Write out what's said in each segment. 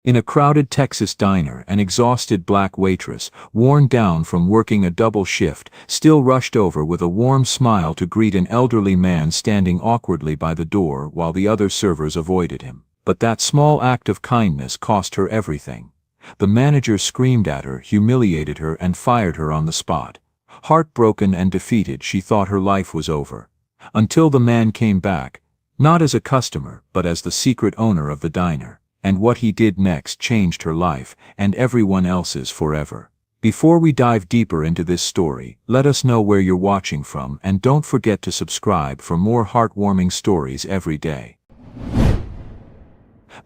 In a crowded Texas diner, an exhausted black waitress, worn down from working a double shift, still rushed over with a warm smile to greet an elderly man standing awkwardly by the door while the other servers avoided him. But that small act of kindness cost her everything. The manager screamed at her, humiliated her, and fired her on the spot. Heartbroken and defeated, she thought her life was over. Until the man came back, not as a customer, but as the secret owner of the diner. And what he did next changed her life, and everyone else's forever. Before we dive deeper into this story, let us know where you're watching from, and don't forget to subscribe for more heartwarming stories every day.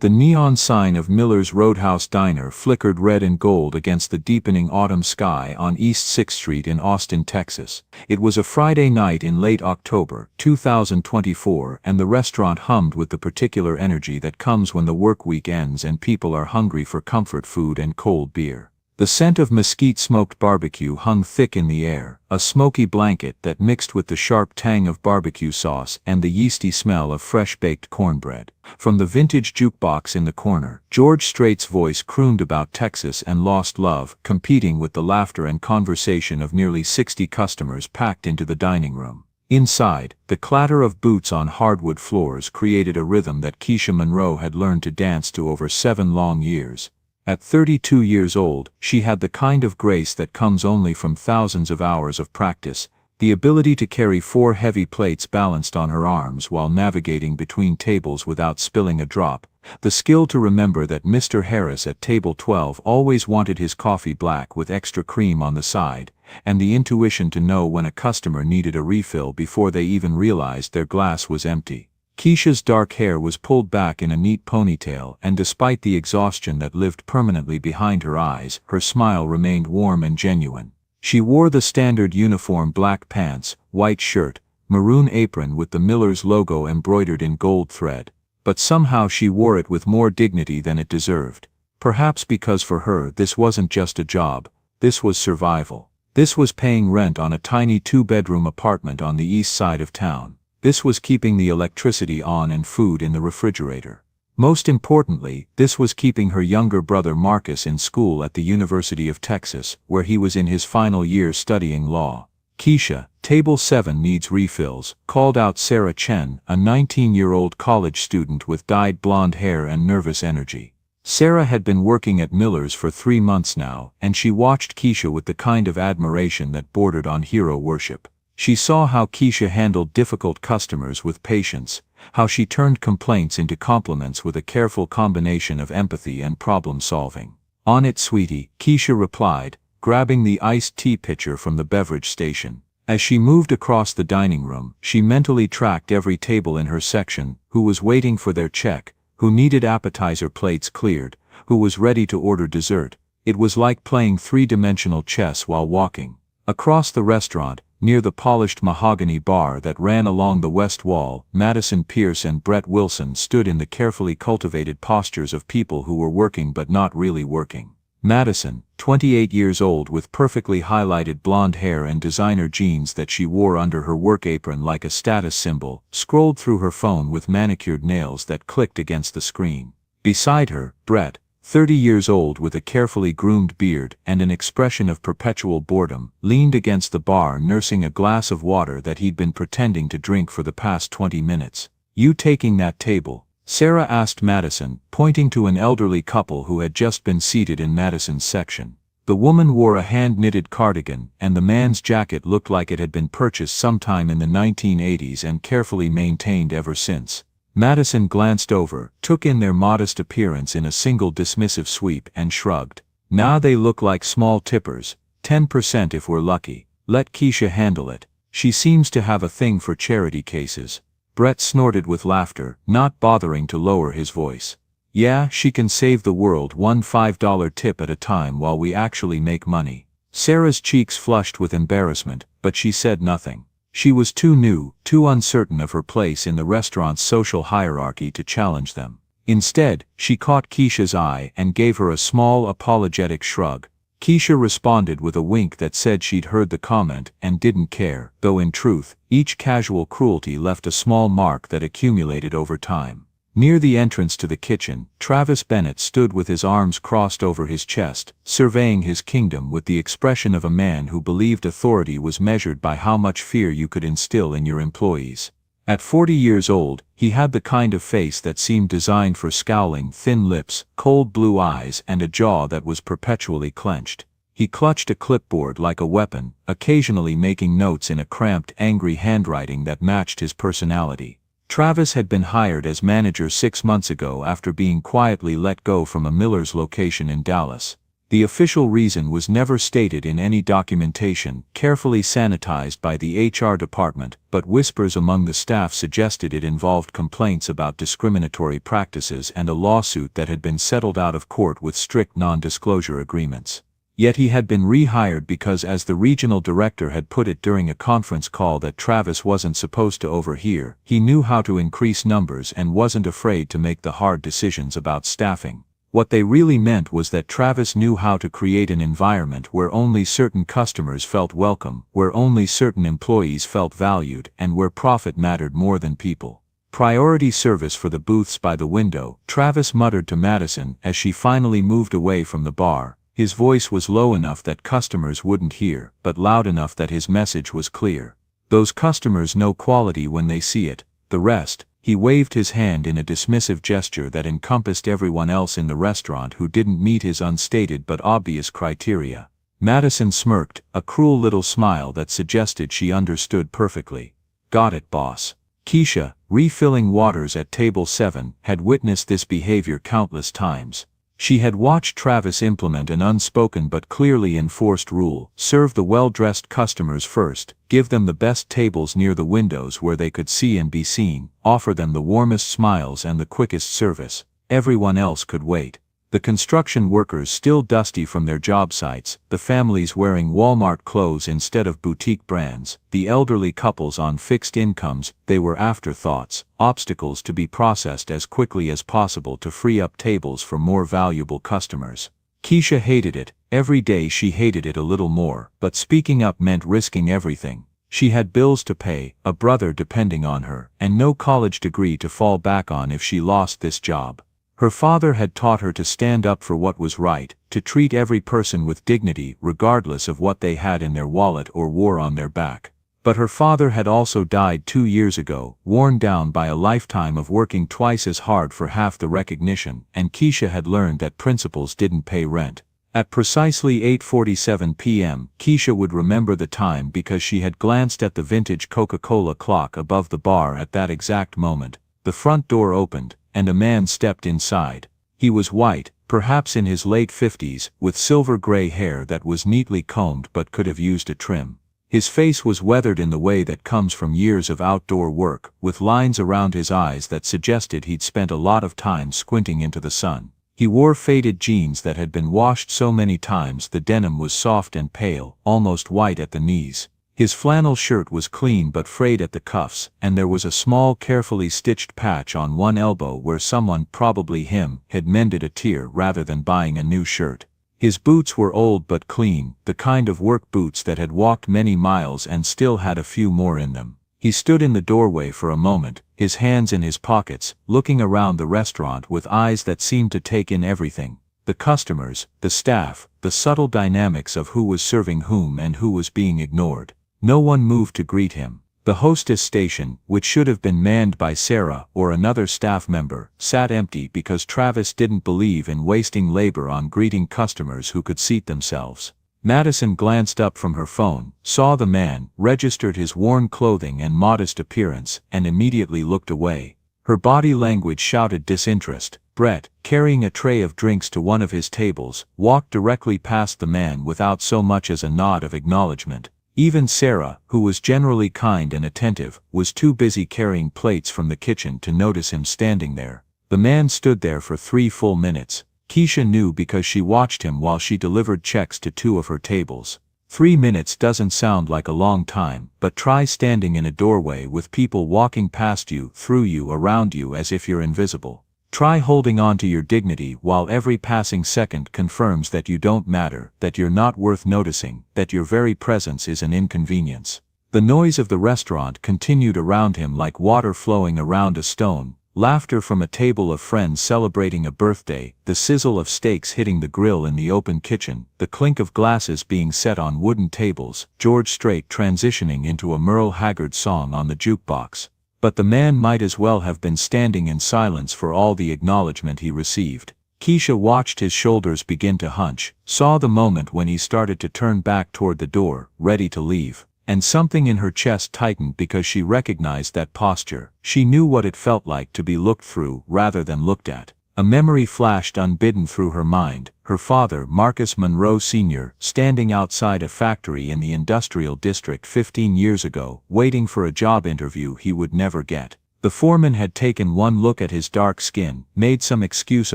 The neon sign of Miller's Roadhouse Diner flickered red and gold against the deepening autumn sky on East 6th Street in Austin, Texas. It was a Friday night in late October 2024, and the restaurant hummed with the particular energy that comes when the work week ends and people are hungry for comfort food and cold beer. The scent of mesquite-smoked barbecue hung thick in the air, a smoky blanket that mixed with the sharp tang of barbecue sauce and the yeasty smell of fresh-baked cornbread. From the vintage jukebox in the corner, George Strait's voice crooned about Texas and lost love, competing with the laughter and conversation of nearly 60 customers packed into the dining room. Inside, the clatter of boots on hardwood floors created a rhythm that Keisha Monroe had learned to dance to over 7 long years. At 32 years old, she had the kind of grace that comes only from thousands of hours of practice, the ability to carry 4 heavy plates balanced on her arms while navigating between tables without spilling a drop, the skill to remember that Mr. Harris at table 12 always wanted his coffee black with extra cream on the side, and the intuition to know when a customer needed a refill before they even realized their glass was empty. Keisha's dark hair was pulled back in a neat ponytail, and despite the exhaustion that lived permanently behind her eyes, her smile remained warm and genuine. She wore the standard uniform: black pants, white shirt, maroon apron with the Miller's logo embroidered in gold thread. But somehow she wore it with more dignity than it deserved. Perhaps because for her this wasn't just a job, this was survival. This was paying rent on a tiny 2-bedroom apartment on the east side of town. This was keeping the electricity on and food in the refrigerator. Most importantly, this was keeping her younger brother Marcus in school at the University of Texas, where he was in his final year studying law. "Keisha, table 7 needs refills," called out Sarah Chen, a 19-year-old college student with dyed blonde hair and nervous energy. Sarah had been working at Miller's for 3 months now, and she watched Keisha with the kind of admiration that bordered on hero worship. She saw how Keisha handled difficult customers with patience, how she turned complaints into compliments with a careful combination of empathy and problem-solving. "On it, sweetie," Keisha replied, grabbing the iced tea pitcher from the beverage station. As she moved across the dining room, she mentally tracked every table in her section: who was waiting for their check, who needed appetizer plates cleared, who was ready to order dessert. It was like playing 3-dimensional chess while walking. Across the restaurant, near the polished mahogany bar that ran along the west wall, Madison Pierce and Brett Wilson stood in the carefully cultivated postures of people who were working but not really working. Madison, 28 years old with perfectly highlighted blonde hair and designer jeans that she wore under her work apron like a status symbol, scrolled through her phone with manicured nails that clicked against the screen. Beside her, Brett, 30 years old with a carefully groomed beard and an expression of perpetual boredom, leaned against the bar nursing a glass of water that he'd been pretending to drink for the past 20 minutes. "You taking that table?" Sarah asked Madison, pointing to an elderly couple who had just been seated in Madison's section. The woman wore a hand-knitted cardigan, and the man's jacket looked like it had been purchased sometime in the 1980s and carefully maintained ever since. Madison glanced over, took in their modest appearance in a single dismissive sweep, and shrugged. "Nah, they look like small tippers, 10% if we're lucky. Let Keisha handle it. She seems to have a thing for charity cases." Brett snorted with laughter, not bothering to lower his voice. "Yeah, she can save the world one $5 tip at a time while we actually make money." Sarah's cheeks flushed with embarrassment, but she said nothing. She was too new, too uncertain of her place in the restaurant's social hierarchy to challenge them. Instead, she caught Keisha's eye and gave her a small apologetic shrug. Keisha responded with a wink that said she'd heard the comment and didn't care, though in truth, each casual cruelty left a small mark that accumulated over time. Near the entrance to the kitchen, Travis Bennett stood with his arms crossed over his chest, surveying his kingdom with the expression of a man who believed authority was measured by how much fear you could instill in your employees. At 40 years old, he had the kind of face that seemed designed for scowling, thin lips, cold blue eyes, and a jaw that was perpetually clenched. He clutched a clipboard like a weapon, occasionally making notes in a cramped, angry handwriting that matched his personality. Travis had been hired as manager 6 months ago after being quietly let go from a Miller's location in Dallas. The official reason was never stated in any documentation, carefully sanitized by the HR department, but whispers among the staff suggested it involved complaints about discriminatory practices and a lawsuit that had been settled out of court with strict non-disclosure agreements. Yet he had been rehired because, as the regional director had put it during a conference call that Travis wasn't supposed to overhear, he knew how to increase numbers and wasn't afraid to make the hard decisions about staffing. What they really meant was that Travis knew how to create an environment where only certain customers felt welcome, where only certain employees felt valued, and where profit mattered more than people. Priority service for the booths by the window, Travis muttered to Madison as she finally moved away from the bar. His voice was low enough that customers wouldn't hear, but loud enough that his message was clear. Those customers know quality when they see it. The rest, he waved his hand in a dismissive gesture that encompassed everyone else in the restaurant who didn't meet his unstated but obvious criteria. Madison smirked, a cruel little smile that suggested she understood perfectly. Got it, boss. Keisha, refilling waters at table 7, had witnessed this behavior countless times. She had watched Travis implement an unspoken but clearly enforced rule: serve the well-dressed customers first, give them the best tables near the windows where they could see and be seen, offer them the warmest smiles and the quickest service. Everyone else could wait. The construction workers still dusty from their job sites, the families wearing Walmart clothes instead of boutique brands, the elderly couples on fixed incomes, they were afterthoughts, obstacles to be processed as quickly as possible to free up tables for more valuable customers. Keisha hated it. Every day she hated it a little more, but speaking up meant risking everything. She had bills to pay, a brother depending on her, and no college degree to fall back on if she lost this job. Her father had taught her to stand up for what was right, to treat every person with dignity regardless of what they had in their wallet or wore on their back. But her father had also died 2 years ago, worn down by a lifetime of working twice as hard for half the recognition, and Keisha had learned that principles didn't pay rent. At precisely 8:47 p.m., Keisha would remember the time because she had glanced at the vintage Coca-Cola clock above the bar at that exact moment. The front door opened, and a man stepped inside. He was white, perhaps in his late 50s, with silver-gray hair that was neatly combed but could have used a trim. His face was weathered in the way that comes from years of outdoor work, with lines around his eyes that suggested he'd spent a lot of time squinting into the sun. He wore faded jeans that had been washed so many times the denim was soft and pale, almost white at the knees. His flannel shirt was clean but frayed at the cuffs, and there was a small carefully stitched patch on one elbow where someone, probably him, had mended a tear rather than buying a new shirt. His boots were old but clean, the kind of work boots that had walked many miles and still had a few more in them. He stood in the doorway for a moment, his hands in his pockets, looking around the restaurant with eyes that seemed to take in everything. The customers, the staff, the subtle dynamics of who was serving whom and who was being ignored. No one moved to greet him. The hostess station, which should have been manned by Sarah or another staff member, sat empty because Travis didn't believe in wasting labor on greeting customers who could seat themselves. Madison glanced up from her phone, saw the man, registered his worn clothing and modest appearance, and immediately looked away. Her body language shouted disinterest. Brett, carrying a tray of drinks to one of his tables, walked directly past the man without so much as a nod of acknowledgement. Even Sarah, who was generally kind and attentive, was too busy carrying plates from the kitchen to notice him standing there. The man stood there for 3 full minutes. Keisha knew because she watched him while she delivered checks to 2 of her tables. 3 minutes doesn't sound like a long time, but try standing in a doorway with people walking past you, through you, around you as if you're invisible. Try holding on to your dignity while every passing second confirms that you don't matter, that you're not worth noticing, that your very presence is an inconvenience. The noise of the restaurant continued around him like water flowing around a stone, Laughter from a table of friends celebrating a birthday, the sizzle of steaks hitting the grill in the open kitchen, the clink of glasses being set on wooden tables, George Strait transitioning into a Merle Haggard song on the jukebox. But the man might as well have been standing in silence for all the acknowledgement he received. Keisha watched his shoulders begin to hunch, saw the moment when he started to turn back toward the door, ready to leave. And something in her chest tightened because she recognized that posture. She knew what it felt like to be looked through rather than looked at. A memory flashed unbidden through her mind, her father, Marcus Monroe Sr., standing outside a factory in the industrial district 15 years ago, waiting for a job interview he would never get. The foreman had taken one look at his dark skin, made some excuse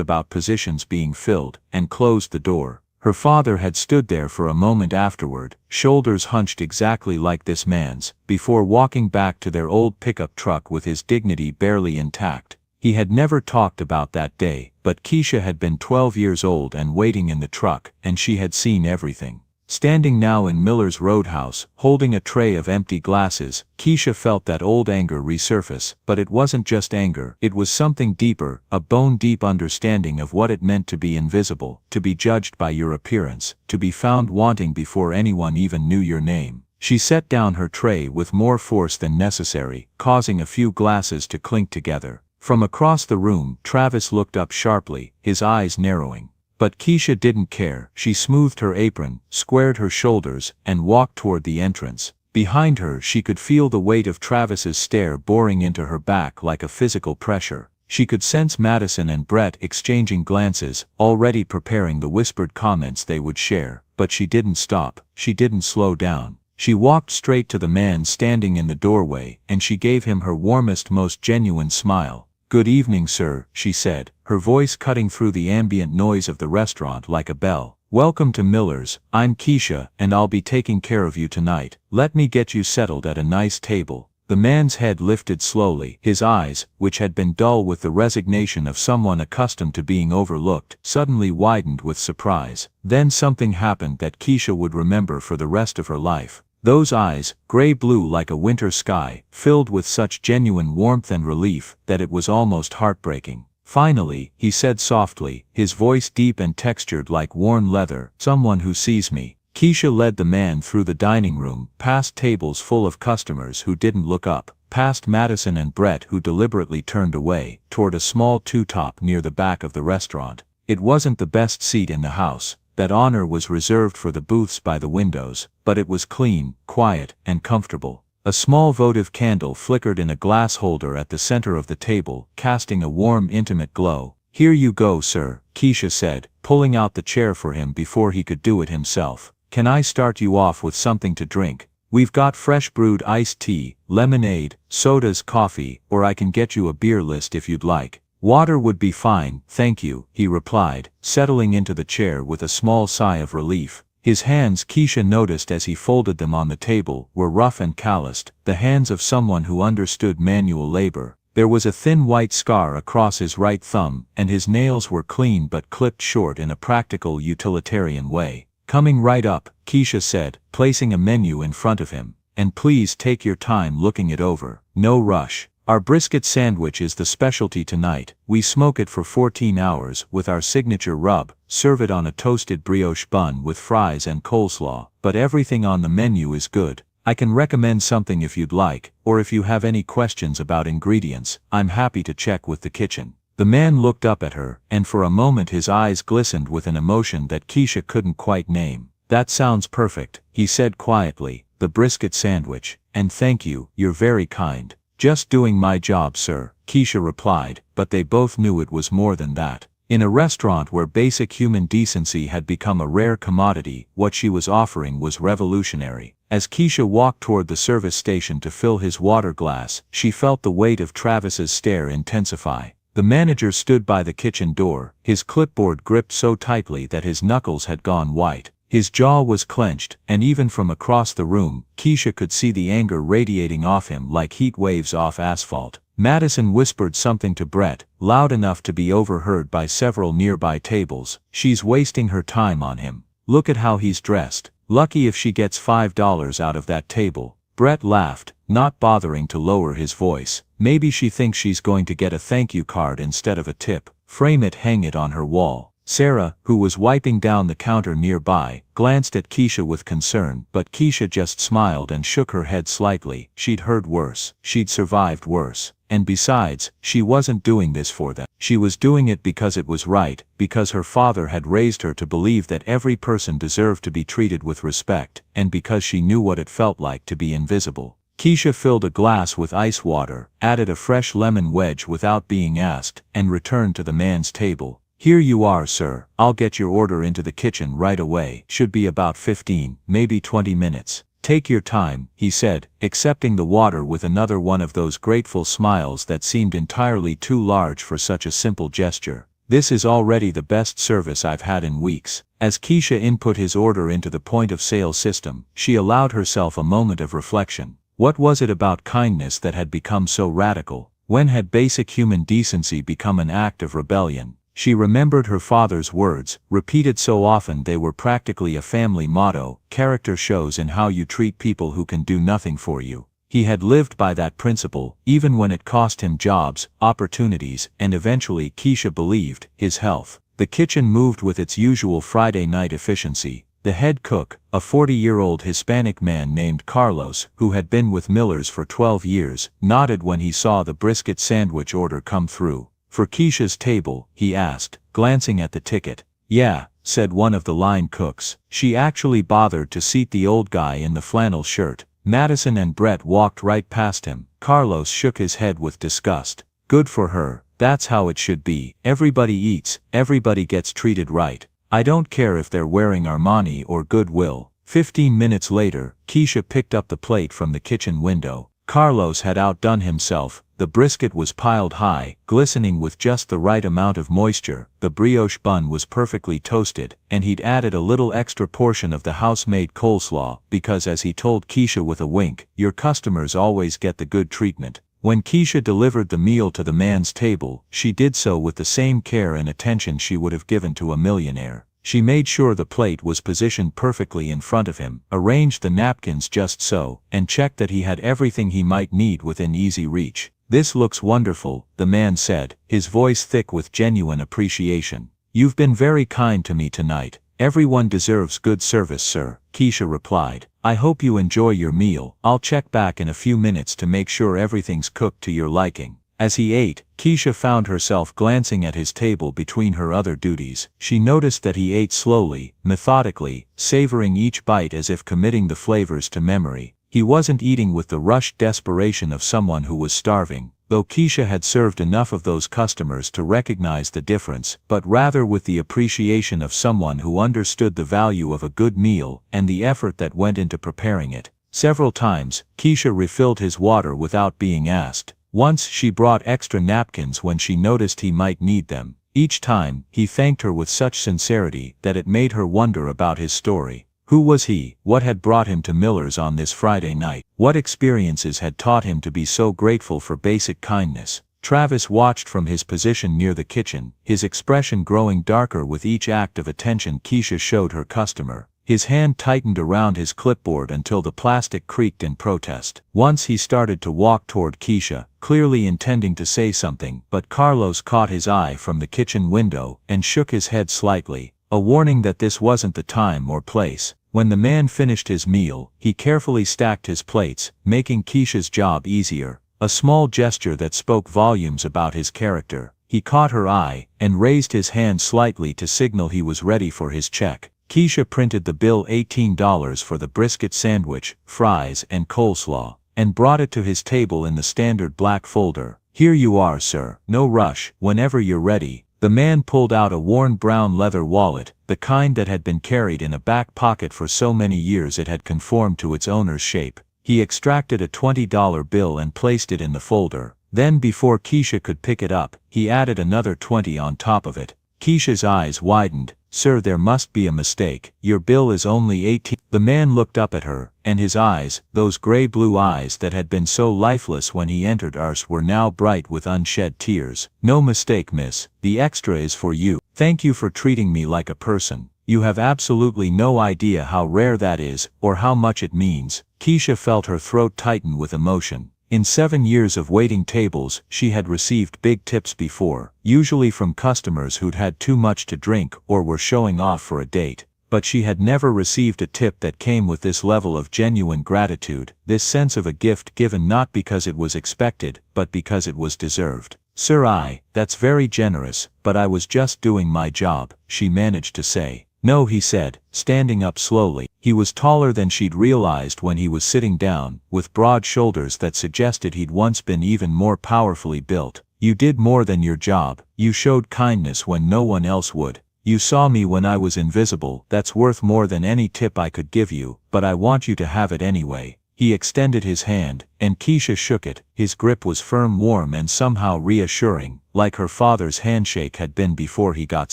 about positions being filled, and closed the door. Her father had stood there for a moment afterward, shoulders hunched exactly like this man's, before walking back to their old pickup truck with his dignity barely intact. He had never talked about that day, but Keisha had been 12 years old and waiting in the truck, and she had seen everything. Standing now in Miller's Roadhouse, holding a tray of empty glasses, Keisha felt that old anger resurface, but it wasn't just anger, it was something deeper, a bone-deep understanding of what it meant to be invisible, to be judged by your appearance, to be found wanting before anyone even knew your name. She set down her tray with more force than necessary, causing a few glasses to clink together. From across the room, Travis looked up sharply, his eyes narrowing. But Keisha didn't care. She smoothed her apron, squared her shoulders, and walked toward the entrance. Behind her she could feel the weight of Travis's stare boring into her back like a physical pressure. She could sense Madison and Brett exchanging glances, already preparing the whispered comments they would share. But she didn't stop. She didn't slow down. She walked straight to the man standing in the doorway, and she gave him her warmest, most genuine smile. "Good evening, sir," she said, her voice cutting through the ambient noise of the restaurant like a bell. "Welcome to Miller's. I'm Keisha, and I'll be taking care of you tonight. Let me get you settled at a nice table." The man's head lifted slowly, his eyes, which had been dull with the resignation of someone accustomed to being overlooked, suddenly widened with surprise. Then something happened that Keisha would remember for the rest of her life. Those eyes, gray-blue like a winter sky, filled with such genuine warmth and relief that it was almost heartbreaking. "Finally," he said softly, his voice deep and textured like worn leather, "someone who sees me." Keisha led the man through the dining room, past tables full of customers who didn't look up, past Madison and Brett who deliberately turned away, toward a small two-top near the back of the restaurant. It wasn't the best seat in the house. That honor was reserved for the booths by the windows, but it was clean, quiet, and comfortable. A small votive candle flickered in a glass holder at the center of the table, casting a warm, intimate glow. "Here you go, sir," Keisha said, pulling out the chair for him before he could do it himself. "Can I start you off with something to drink? We've got fresh brewed iced tea, lemonade, sodas, coffee, or I can get you a beer list if you'd like." "Water would be fine, thank you," he replied, settling into the chair with a small sigh of relief. His hands, Keisha noticed as he folded them on the table, were rough and calloused, the hands of someone who understood manual labor. There was a thin white scar across his right thumb, and his nails were clean but clipped short in a practical, utilitarian way. "Coming right up," Keisha said, placing a menu in front of him. "And please take your time looking it over. No rush. Our brisket sandwich is the specialty tonight. We smoke it for 14 hours with our signature rub, serve it on a toasted brioche bun with fries and coleslaw, but everything on the menu is good. I can recommend something if you'd like, or if you have any questions about ingredients, I'm happy to check with the kitchen." The man looked up at her, and for a moment his eyes glistened with an emotion that Keisha couldn't quite name. "That sounds perfect," he said quietly, "the brisket sandwich, and thank you, you're very kind." "Just doing my job, sir," Keisha replied, but they both knew it was more than that. In a restaurant where basic human decency had become a rare commodity, what she was offering was revolutionary. As Keisha walked toward the service station to fill his water glass, she felt the weight of Travis's stare intensify. The manager stood by the kitchen door, his clipboard gripped so tightly that his knuckles had gone white. His jaw was clenched, and even from across the room, Keisha could see the anger radiating off him like heat waves off asphalt. Madison whispered something to Brett, loud enough to be overheard by several nearby tables. "She's wasting her time on him. Look at how he's dressed. Lucky if she gets $5 out of that table." Brett laughed, not bothering to lower his voice. Maybe she thinks she's going to get a thank you card instead of a tip. Frame it, hang it on her wall. Sarah, who was wiping down the counter nearby, glanced at Keisha with concern, but Keisha just smiled and shook her head slightly. She'd heard worse. She'd survived worse. And besides, she wasn't doing this for them. She was doing it because it was right, because her father had raised her to believe that every person deserved to be treated with respect, and because she knew what it felt like to be invisible. Keisha filled a glass with ice water, added a fresh lemon wedge without being asked, and returned to the man's table. "Here you are, sir. I'll get your order into the kitchen right away. Should be about 15, maybe 20 minutes. Take your time," he said, accepting the water with another one of those grateful smiles that seemed entirely too large for such a simple gesture. "This is already the best service I've had in weeks." As Keisha input his order into the point-of-sale system, she allowed herself a moment of reflection. What was it about kindness that had become so radical? When had basic human decency become an act of rebellion? She remembered her father's words, repeated so often they were practically a family motto: character shows in how you treat people who can do nothing for you. He had lived by that principle, even when it cost him jobs, opportunities, and eventually, Keisha believed, his health. The kitchen moved with its usual Friday night efficiency. The head cook, a 40-year-old Hispanic man named Carlos, who had been with Miller's for 12 years, nodded when he saw the brisket sandwich order come through. "For Keisha's table?" he asked, glancing at the ticket. "Yeah," said one of the line cooks. She actually bothered to seat the old guy in the flannel shirt. Madison and Brett walked right past him. Carlos shook his head with disgust. "Good for her. That's how it should be. Everybody eats, everybody gets treated right. I don't care if they're wearing Armani or Goodwill." 15 minutes later, Keisha picked up the plate from the kitchen window. Carlos had outdone himself. The brisket was piled high, glistening with just the right amount of moisture, the brioche bun was perfectly toasted, and he'd added a little extra portion of the house-made coleslaw, because as he told Keisha with a wink, your customers always get the good treatment. When Keisha delivered the meal to the man's table, she did so with the same care and attention she would have given to a millionaire. She made sure the plate was positioned perfectly in front of him, arranged the napkins just so, and checked that he had everything he might need within easy reach. "This looks wonderful," the man said, his voice thick with genuine appreciation. "You've been very kind to me tonight." "Everyone deserves good service, sir," Keisha replied. "I hope you enjoy your meal. I'll check back in a few minutes to make sure everything's cooked to your liking." As he ate, Keisha found herself glancing at his table between her other duties. She noticed that he ate slowly, methodically, savoring each bite as if committing the flavors to memory. He wasn't eating with the rushed desperation of someone who was starving, though Keisha had served enough of those customers to recognize the difference, but rather with the appreciation of someone who understood the value of a good meal and the effort that went into preparing it. Several times, Keisha refilled his water without being asked. Once she brought extra napkins when she noticed he might need them. Each time, he thanked her with such sincerity that it made her wonder about his story. Who was he? What had brought him to Miller's on this Friday night? What experiences had taught him to be so grateful for basic kindness? Travis watched from his position near the kitchen, his expression growing darker with each act of attention Keisha showed her customer. His hand tightened around his clipboard until the plastic creaked in protest. Once he started to walk toward Keisha, clearly intending to say something, but Carlos caught his eye from the kitchen window and shook his head slightly, a warning that this wasn't the time or place. When the man finished his meal, he carefully stacked his plates, making Keisha's job easier, a small gesture that spoke volumes about his character. He caught her eye, and raised his hand slightly to signal he was ready for his check. Keisha printed the bill, $18 for the brisket sandwich, fries and coleslaw, and brought it to his table in the standard black folder. "Here you are, sir. No rush, whenever you're ready." The man pulled out a worn brown leather wallet, the kind that had been carried in a back pocket for so many years it had conformed to its owner's shape. He extracted a $20 bill and placed it in the folder. Then before Keisha could pick it up, he added another 20 on top of it. Keisha's eyes widened. "Sir, there must be a mistake. Your bill is only 18." The man looked up at her, and his eyes, those gray-blue eyes that had been so lifeless when he entered ours, were now bright with unshed tears. "No mistake, miss. The extra is for you. Thank you for treating me like a person. You have absolutely no idea how rare that is, or how much it means." Keisha felt her throat tighten with emotion. In 7 years of waiting tables, she had received big tips before, usually from customers who'd had too much to drink or were showing off for a date. But she had never received a tip that came with this level of genuine gratitude, this sense of a gift given not because it was expected, but because it was deserved. "Sir, that's very generous, but I was just doing my job," she managed to say. "No," he said, standing up slowly. He was taller than she'd realized when he was sitting down, with broad shoulders that suggested he'd once been even more powerfully built. "You did more than your job. You showed kindness when no one else would. You saw me when I was invisible. That's worth more than any tip I could give you, but I want you to have it anyway." He extended his hand, and Keisha shook it. His grip was firm, warm, and somehow reassuring, like her father's handshake had been before he got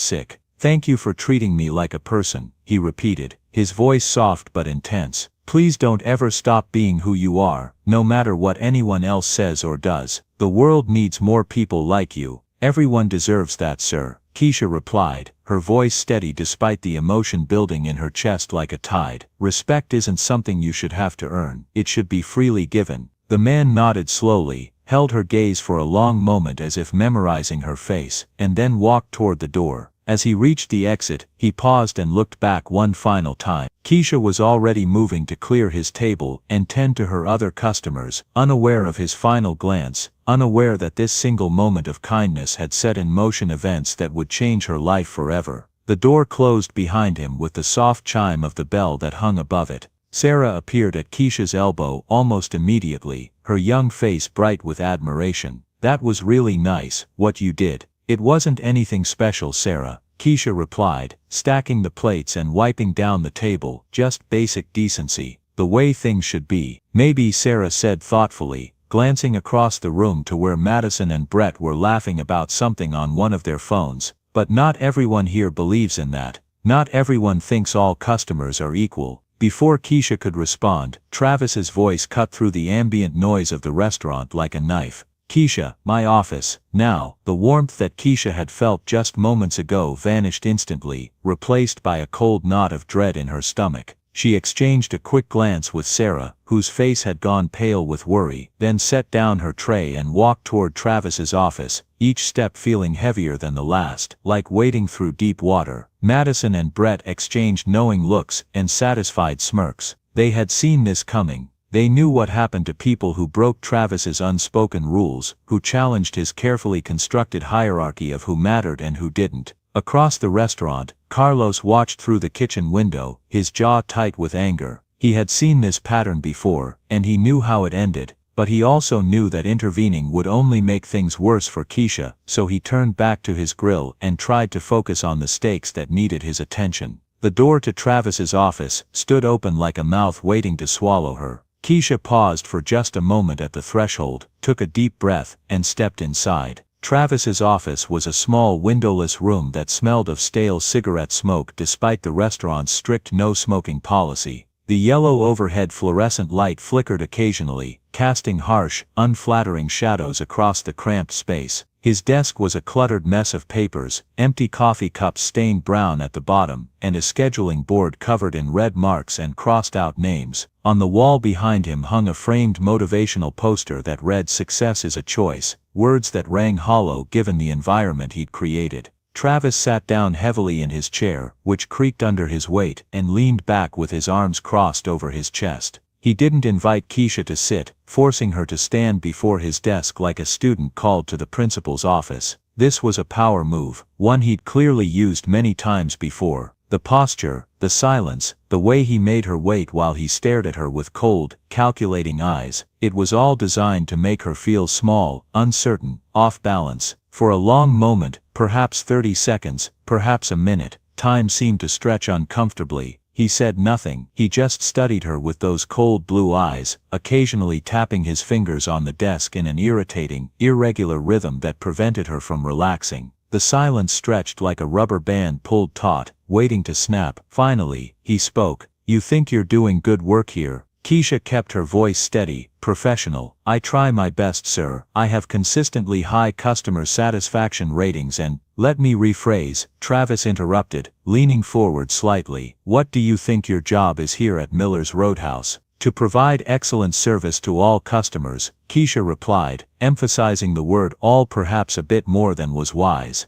sick. "Thank you for treating me like a person," he repeated, his voice soft but intense. "Please don't ever stop being who you are, no matter what anyone else says or does. The world needs more people like you." "Everyone deserves that, sir," Keisha replied, her voice steady despite the emotion building in her chest like a tide. "Respect isn't something you should have to earn. It should be freely given." The man nodded slowly, held her gaze for a long moment as if memorizing her face, and then walked toward the door. As he reached the exit, he paused and looked back one final time. Keisha was already moving to clear his table and tend to her other customers, unaware of his final glance, unaware that this single moment of kindness had set in motion events that would change her life forever. The door closed behind him with the soft chime of the bell that hung above it. Sarah appeared at Keisha's elbow almost immediately, her young face bright with admiration. "That was really nice, what you did." "It wasn't anything special, Sarah," Keisha replied, stacking the plates and wiping down the table. "Just basic decency. The way things should be." "Maybe," Sarah said thoughtfully, glancing across the room to where Madison and Brett were laughing about something on one of their phones. "But not everyone here believes in that. Not everyone thinks all customers are equal." Before Keisha could respond, Travis's voice cut through the ambient noise of the restaurant like a knife. "Keisha, my office, now." The warmth that Keisha had felt just moments ago vanished instantly, replaced by a cold knot of dread in her stomach. She exchanged a quick glance with Sarah, whose face had gone pale with worry, then set down her tray and walked toward Travis's office, each step feeling heavier than the last, like wading through deep water. Madison and Brett exchanged knowing looks and satisfied smirks. They had seen this coming. They knew what happened to people who broke Travis's unspoken rules, who challenged his carefully constructed hierarchy of who mattered and who didn't. Across the restaurant, Carlos watched through the kitchen window, his jaw tight with anger. He had seen this pattern before, and he knew how it ended, but he also knew that intervening would only make things worse for Keisha, so he turned back to his grill and tried to focus on the stakes that needed his attention. The door to Travis's office stood open like a mouth waiting to swallow her. Keisha paused for just a moment at the threshold, took a deep breath, and stepped inside. Travis's office was a small windowless room that smelled of stale cigarette smoke despite the restaurant's strict no-smoking policy. The yellow overhead fluorescent light flickered occasionally, casting harsh, unflattering shadows across the cramped space. His desk was a cluttered mess of papers, empty coffee cups stained brown at the bottom, and a scheduling board covered in red marks and crossed-out names. On the wall behind him hung a framed motivational poster that read "Success is a choice," words that rang hollow given the environment he'd created. Travis sat down heavily in his chair, which creaked under his weight, and leaned back with his arms crossed over his chest. He didn't invite Keisha to sit, forcing her to stand before his desk like a student called to the principal's office. This was a power move, one he'd clearly used many times before. The posture, the silence, the way he made her wait while he stared at her with cold, calculating eyes, it was all designed to make her feel small, uncertain, off balance. For a long moment, perhaps 30 seconds, perhaps a minute, time seemed to stretch uncomfortably. He said nothing, he just studied her with those cold blue eyes, occasionally tapping his fingers on the desk in an irritating, irregular rhythm that prevented her from relaxing. The silence stretched like a rubber band pulled taut, waiting to snap. Finally, he spoke. "You think you're doing good work here?" Keisha kept her voice steady, professional. "I try my best, sir. I have consistently high customer satisfaction ratings and—" "Let me rephrase," Travis interrupted, leaning forward slightly. "What do you think your job is here at Miller's Roadhouse?" "To provide excellent service to all customers," Keisha replied, emphasizing the word all perhaps a bit more than was wise.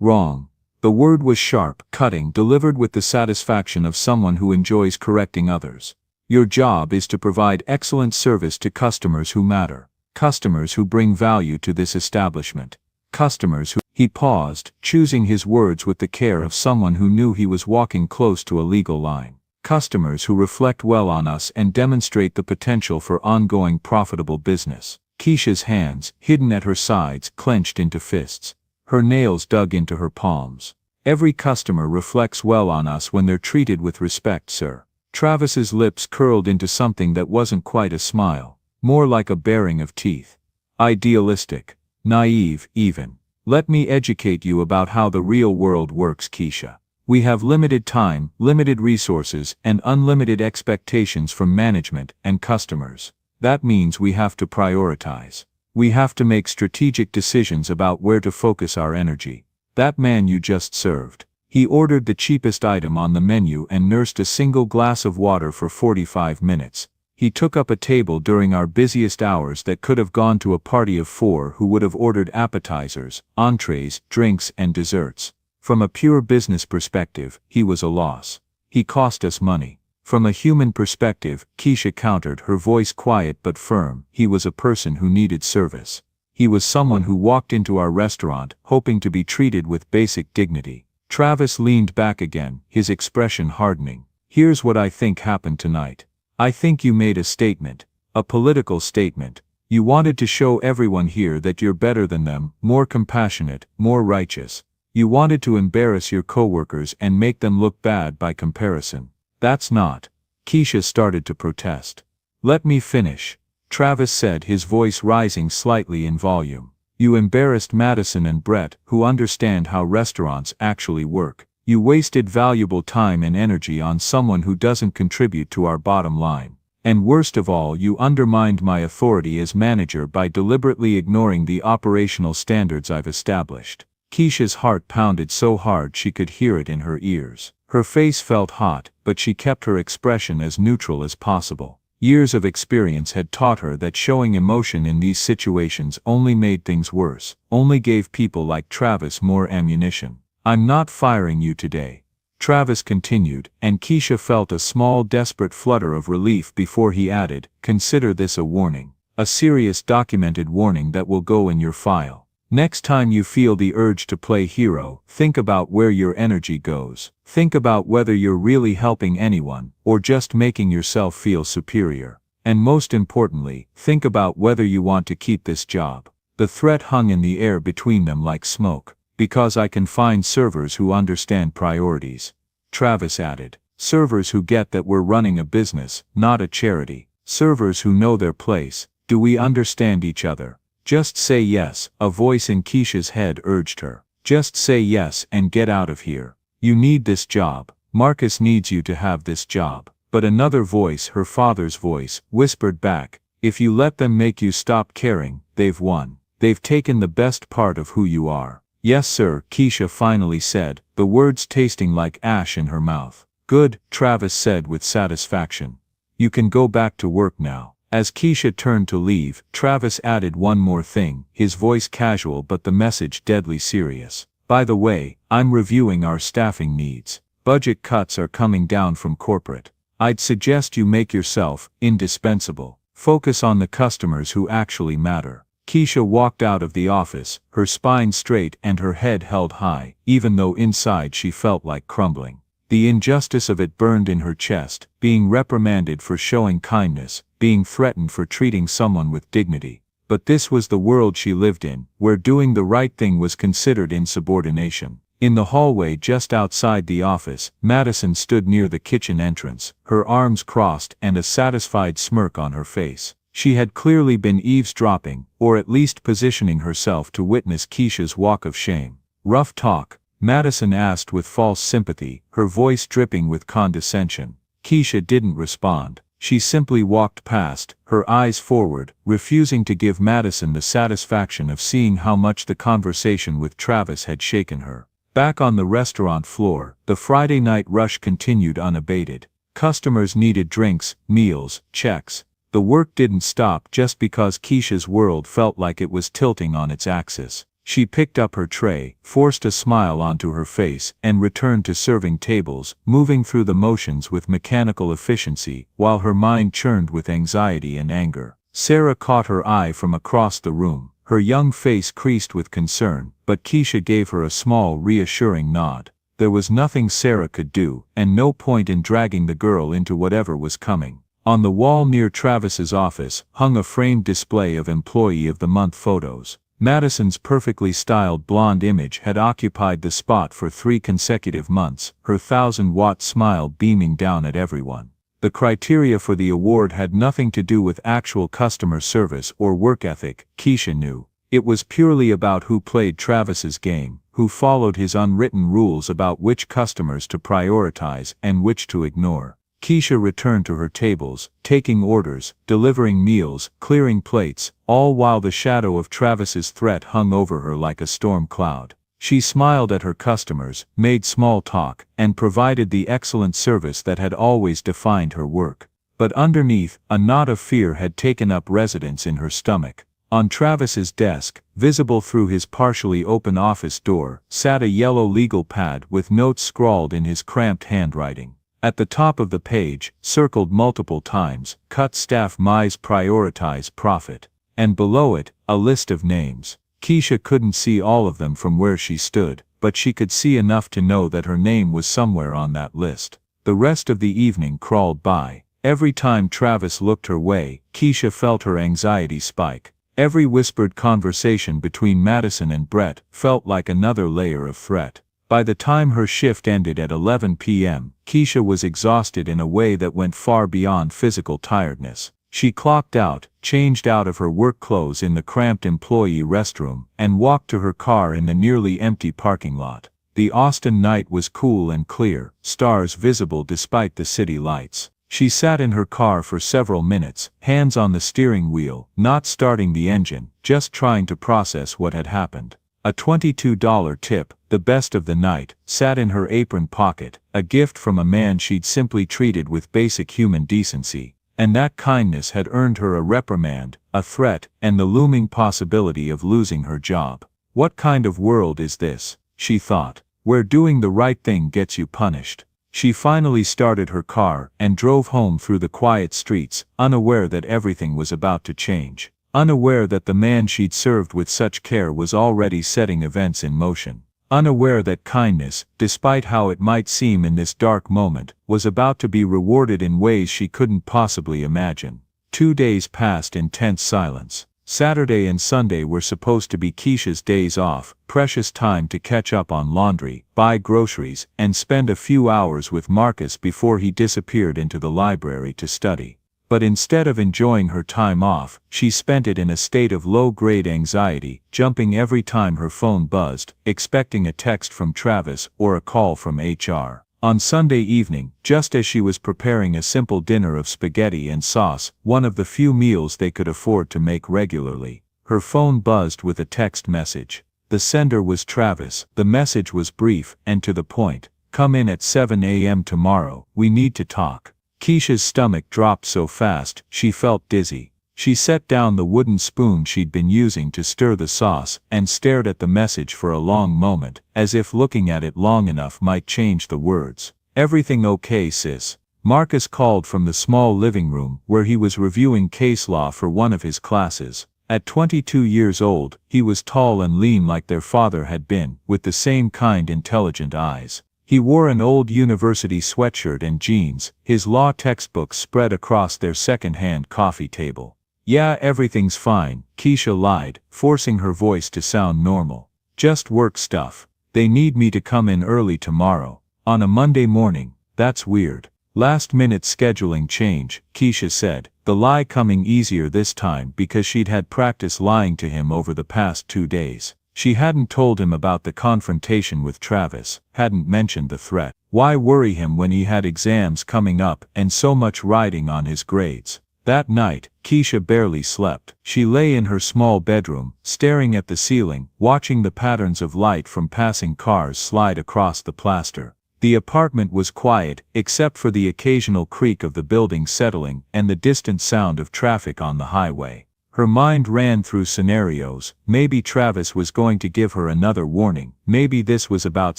Wrong. The word was sharp, cutting, delivered with the satisfaction of someone who enjoys correcting others. Your job is to provide excellent service to customers who matter, customers who bring value to this establishment, customers who— He paused, choosing his words with the care of someone who knew he was walking close to a legal line. Customers who reflect well on us and demonstrate the potential for ongoing profitable business. Keisha's hands, hidden at her sides, clenched into fists. Her nails dug into her palms. "Every customer reflects well on us when they're treated with respect, sir." Travis's lips curled into something that wasn't quite a smile, more like a baring of teeth. Idealistic. Naive, even. "Let me educate you about how the real world works, Keisha. We have limited time, limited resources, and unlimited expectations from management and customers. That means we have to prioritize. We have to make strategic decisions about where to focus our energy." That man you just served. He ordered the cheapest item on the menu and nursed a single glass of water for 45 minutes. He took up a table during our busiest hours that could have gone to a party of 4 who would have ordered appetizers, entrees, drinks, and desserts. From a pure business perspective, he was a loss. He cost us money. From a human perspective, Keisha countered, her voice quiet but firm, he was a person who needed service. He was someone who walked into our restaurant, hoping to be treated with basic dignity. Travis leaned back again, his expression hardening. "Here's what I think happened tonight. I think you made a statement. A political statement. You wanted to show everyone here that you're better than them, more compassionate, more righteous. You wanted to embarrass your coworkers and make them look bad by comparison. That's not." Keisha started to protest. "Let me finish," Travis said, his voice rising slightly in volume. "You embarrassed Madison and Brett, who understand how restaurants actually work. You wasted valuable time and energy on someone who doesn't contribute to our bottom line. And worst of all, you undermined my authority as manager by deliberately ignoring the operational standards I've established." Keisha's heart pounded so hard she could hear it in her ears. Her face felt hot, but she kept her expression as neutral as possible. Years of experience had taught her that showing emotion in these situations only made things worse, only gave people like Travis more ammunition. "I'm not firing you today," Travis continued, and Keisha felt a small desperate flutter of relief before he added, "Consider this a warning. A serious documented warning that will go in your file. Next time you feel the urge to play hero, think about where your energy goes. Think about whether you're really helping anyone, or just making yourself feel superior. And most importantly, think about whether you want to keep this job." The threat hung in the air between them like smoke. "Because I can find servers who understand priorities," Travis added. "Servers who get that we're running a business, not a charity. Servers who know their place. Do we understand each other? Just say yes," a voice in Keisha's head urged her. "Just say yes and get out of here. You need this job. Marcus needs you to have this job." But another voice, her father's voice, whispered back, "If you let them make you stop caring, they've won. They've taken the best part of who you are." "Yes, sir," Keisha finally said, the words tasting like ash in her mouth. "Good," Travis said with satisfaction. "You can go back to work now." As Keisha turned to leave, Travis added one more thing, his voice casual but the message deadly serious. "By the way, I'm reviewing our staffing needs. Budget cuts are coming down from corporate. I'd suggest you make yourself indispensable. Focus on the customers who actually matter." Keisha walked out of the office, her spine straight and her head held high, even though inside she felt like crumbling. The injustice of it burned in her chest, being reprimanded for showing kindness, being threatened for treating someone with dignity. But this was the world she lived in, where doing the right thing was considered insubordination. In the hallway just outside the office, Madison stood near the kitchen entrance, her arms crossed and a satisfied smirk on her face. She had clearly been eavesdropping, or at least positioning herself to witness Keisha's walk of shame. Rough talk? Madison asked with false sympathy, her voice dripping with condescension. Keisha didn't respond. She simply walked past, her eyes forward, refusing to give Madison the satisfaction of seeing how much the conversation with Travis had shaken her. Back on the restaurant floor, the Friday night rush continued unabated. Customers needed drinks, meals, checks. The work didn't stop just because Keisha's world felt like it was tilting on its axis. She picked up her tray, forced a smile onto her face, and returned to serving tables, moving through the motions with mechanical efficiency, while her mind churned with anxiety and anger. Sarah caught her eye from across the room, her young face creased with concern, but Keisha gave her a small, reassuring nod. There was nothing Sarah could do, and no point in dragging the girl into whatever was coming. On the wall near Travis's office hung a framed display of Employee of the Month photos. Madison's perfectly styled blonde image had occupied the spot for 3 consecutive months, her 1,000-watt smile beaming down at everyone. The criteria for the award had nothing to do with actual customer service or work ethic, Keisha knew. It was purely about who played Travis's game, who followed his unwritten rules about which customers to prioritize and which to ignore. Keisha returned to her tables, taking orders, delivering meals, clearing plates, all while the shadow of Travis's threat hung over her like a storm cloud. She smiled at her customers, made small talk, and provided the excellent service that had always defined her work. But underneath, a knot of fear had taken up residence in her stomach. On Travis's desk, visible through his partially open office door, sat a yellow legal pad with notes scrawled in his cramped handwriting. At the top of the page, circled multiple times, cut staff mize prioritize profit. And below it, a list of names. Keisha couldn't see all of them from where she stood, but she could see enough to know that her name was somewhere on that list. The rest of the evening crawled by. Every time Travis looked her way, Keisha felt her anxiety spike. Every whispered conversation between Madison and Brett felt like another layer of threat. By the time her shift ended at 11 p.m., Keisha was exhausted in a way that went far beyond physical tiredness. She clocked out, changed out of her work clothes in the cramped employee restroom, and walked to her car in the nearly empty parking lot. The Austin night was cool and clear, stars visible despite the city lights. She sat in her car for several minutes, hands on the steering wheel, not starting the engine, just trying to process what had happened. A $22 tip, the best of the night, sat in her apron pocket, a gift from a man she'd simply treated with basic human decency. And that kindness had earned her a reprimand, a threat, and the looming possibility of losing her job. What kind of world is this, she thought, where doing the right thing gets you punished? She finally started her car and drove home through the quiet streets, unaware that everything was about to change. Unaware that the man she'd served with such care was already setting events in motion. Unaware that kindness, despite how it might seem in this dark moment, was about to be rewarded in ways she couldn't possibly imagine. 2 days passed in tense silence. Saturday and Sunday were supposed to be Keisha's days off, precious time to catch up on laundry, buy groceries, and spend a few hours with Marcus before he disappeared into the library to study. But instead of enjoying her time off, she spent it in a state of low-grade anxiety, jumping every time her phone buzzed, expecting a text from Travis or a call from HR. On Sunday evening, just as she was preparing a simple dinner of spaghetti and sauce, one of the few meals they could afford to make regularly, her phone buzzed with a text message. The sender was Travis. The message was brief and to the point. "Come in at 7 a.m. tomorrow, we need to talk." Keisha's stomach dropped so fast, she felt dizzy. She set down the wooden spoon she'd been using to stir the sauce and stared at the message for a long moment, as if looking at it long enough might change the words. "Everything okay, sis?" Marcus called from the small living room where he was reviewing case law for one of his classes. At 22 years old, he was tall and lean like their father had been, with the same kind intelligent eyes. He wore an old university sweatshirt and jeans, his law textbooks spread across their second-hand coffee table. "Yeah, everything's fine," Keisha lied, forcing her voice to sound normal. "Just work stuff. They need me to come in early tomorrow. On a Monday morning. That's weird. Last-minute scheduling change," Keisha said, the lie coming easier this time because she'd had practice lying to him over the past 2 days. She hadn't told him about the confrontation with Travis, hadn't mentioned the threat. Why worry him when he had exams coming up and so much riding on his grades? That night, Keisha barely slept. She lay in her small bedroom, staring at the ceiling, watching the patterns of light from passing cars slide across the plaster. The apartment was quiet, except for the occasional creak of the building settling and the distant sound of traffic on the highway. Her mind ran through scenarios. Maybe Travis was going to give her another warning. Maybe this was about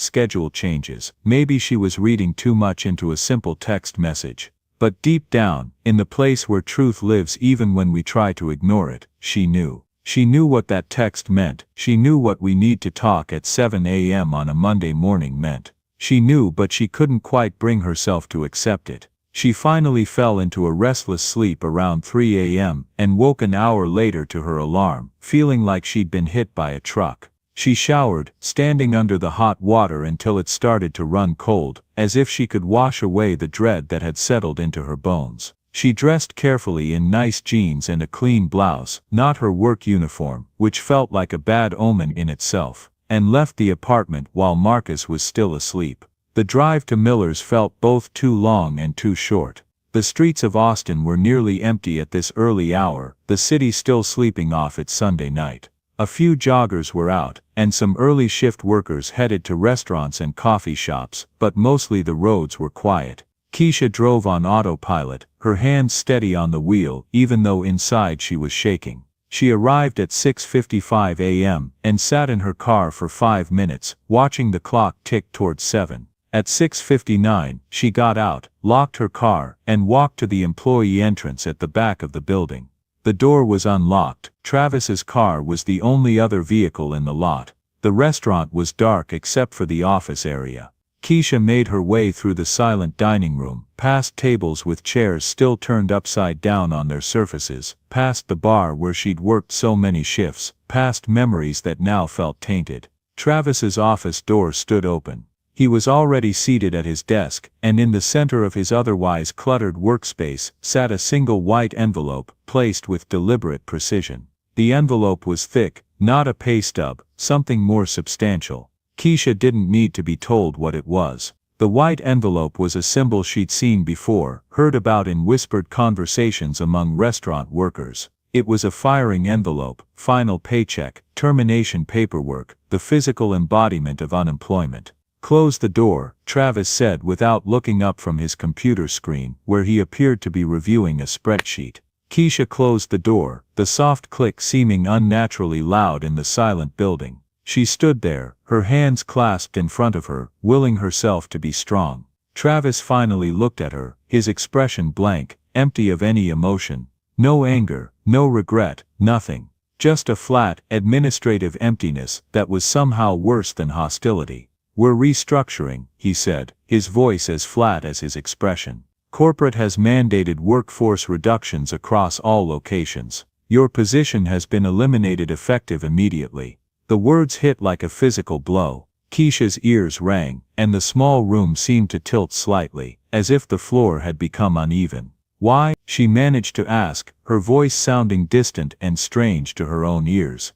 schedule changes. Maybe she was reading too much into a simple text message. But deep down, in the place where truth lives even when we try to ignore it, she knew. She knew what that text meant. She knew what "we need to talk at 7 a.m. on a Monday morning" meant. She knew, but she couldn't quite bring herself to accept it. She finally fell into a restless sleep around 3 a.m. and woke an hour later to her alarm, feeling like she'd been hit by a truck. She showered, standing under the hot water until it started to run cold, as if she could wash away the dread that had settled into her bones. She dressed carefully in nice jeans and a clean blouse, not her work uniform, which felt like a bad omen in itself, and left the apartment while Marcus was still asleep. The drive to Miller's felt both too long and too short. The streets of Austin were nearly empty at this early hour, the city still sleeping off its Sunday night. A few joggers were out, and some early shift workers headed to restaurants and coffee shops, but mostly the roads were quiet. Keisha drove on autopilot, her hands steady on the wheel even though inside she was shaking. She arrived at 6:55 a.m. and sat in her car for 5 minutes, watching the clock tick towards 7. At 6:59, she got out, locked her car, and walked to the employee entrance at the back of the building. The door was unlocked. Travis's car was the only other vehicle in the lot. The restaurant was dark except for the office area. Keisha made her way through the silent dining room, past tables with chairs still turned upside down on their surfaces, past the bar where she'd worked so many shifts, past memories that now felt tainted. Travis's office door stood open. He was already seated at his desk, and in the center of his otherwise cluttered workspace sat a single white envelope, placed with deliberate precision. The envelope was thick, not a pay stub, something more substantial. Keisha didn't need to be told what it was. The white envelope was a symbol she'd seen before, heard about in whispered conversations among restaurant workers. It was a firing envelope, final paycheck, termination paperwork, the physical embodiment of unemployment. "Close the door," Travis said without looking up from his computer screen, where he appeared to be reviewing a spreadsheet. Keisha closed the door, the soft click seeming unnaturally loud in the silent building. She stood there, her hands clasped in front of her, willing herself to be strong. Travis finally looked at her, his expression blank, empty of any emotion. No anger, no regret, nothing. Just a flat, administrative emptiness that was somehow worse than hostility. "We're restructuring," he said, his voice as flat as his expression. "Corporate has mandated workforce reductions across all locations. Your position has been eliminated effective immediately." The words hit like a physical blow. Keisha's ears rang, and the small room seemed to tilt slightly, as if the floor had become uneven. "Why?" she managed to ask, her voice sounding distant and strange to her own ears.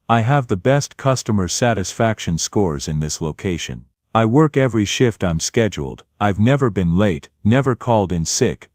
"I have the best customer satisfaction scores in this location. I work every shift I'm scheduled. I've never been late, never called in sick.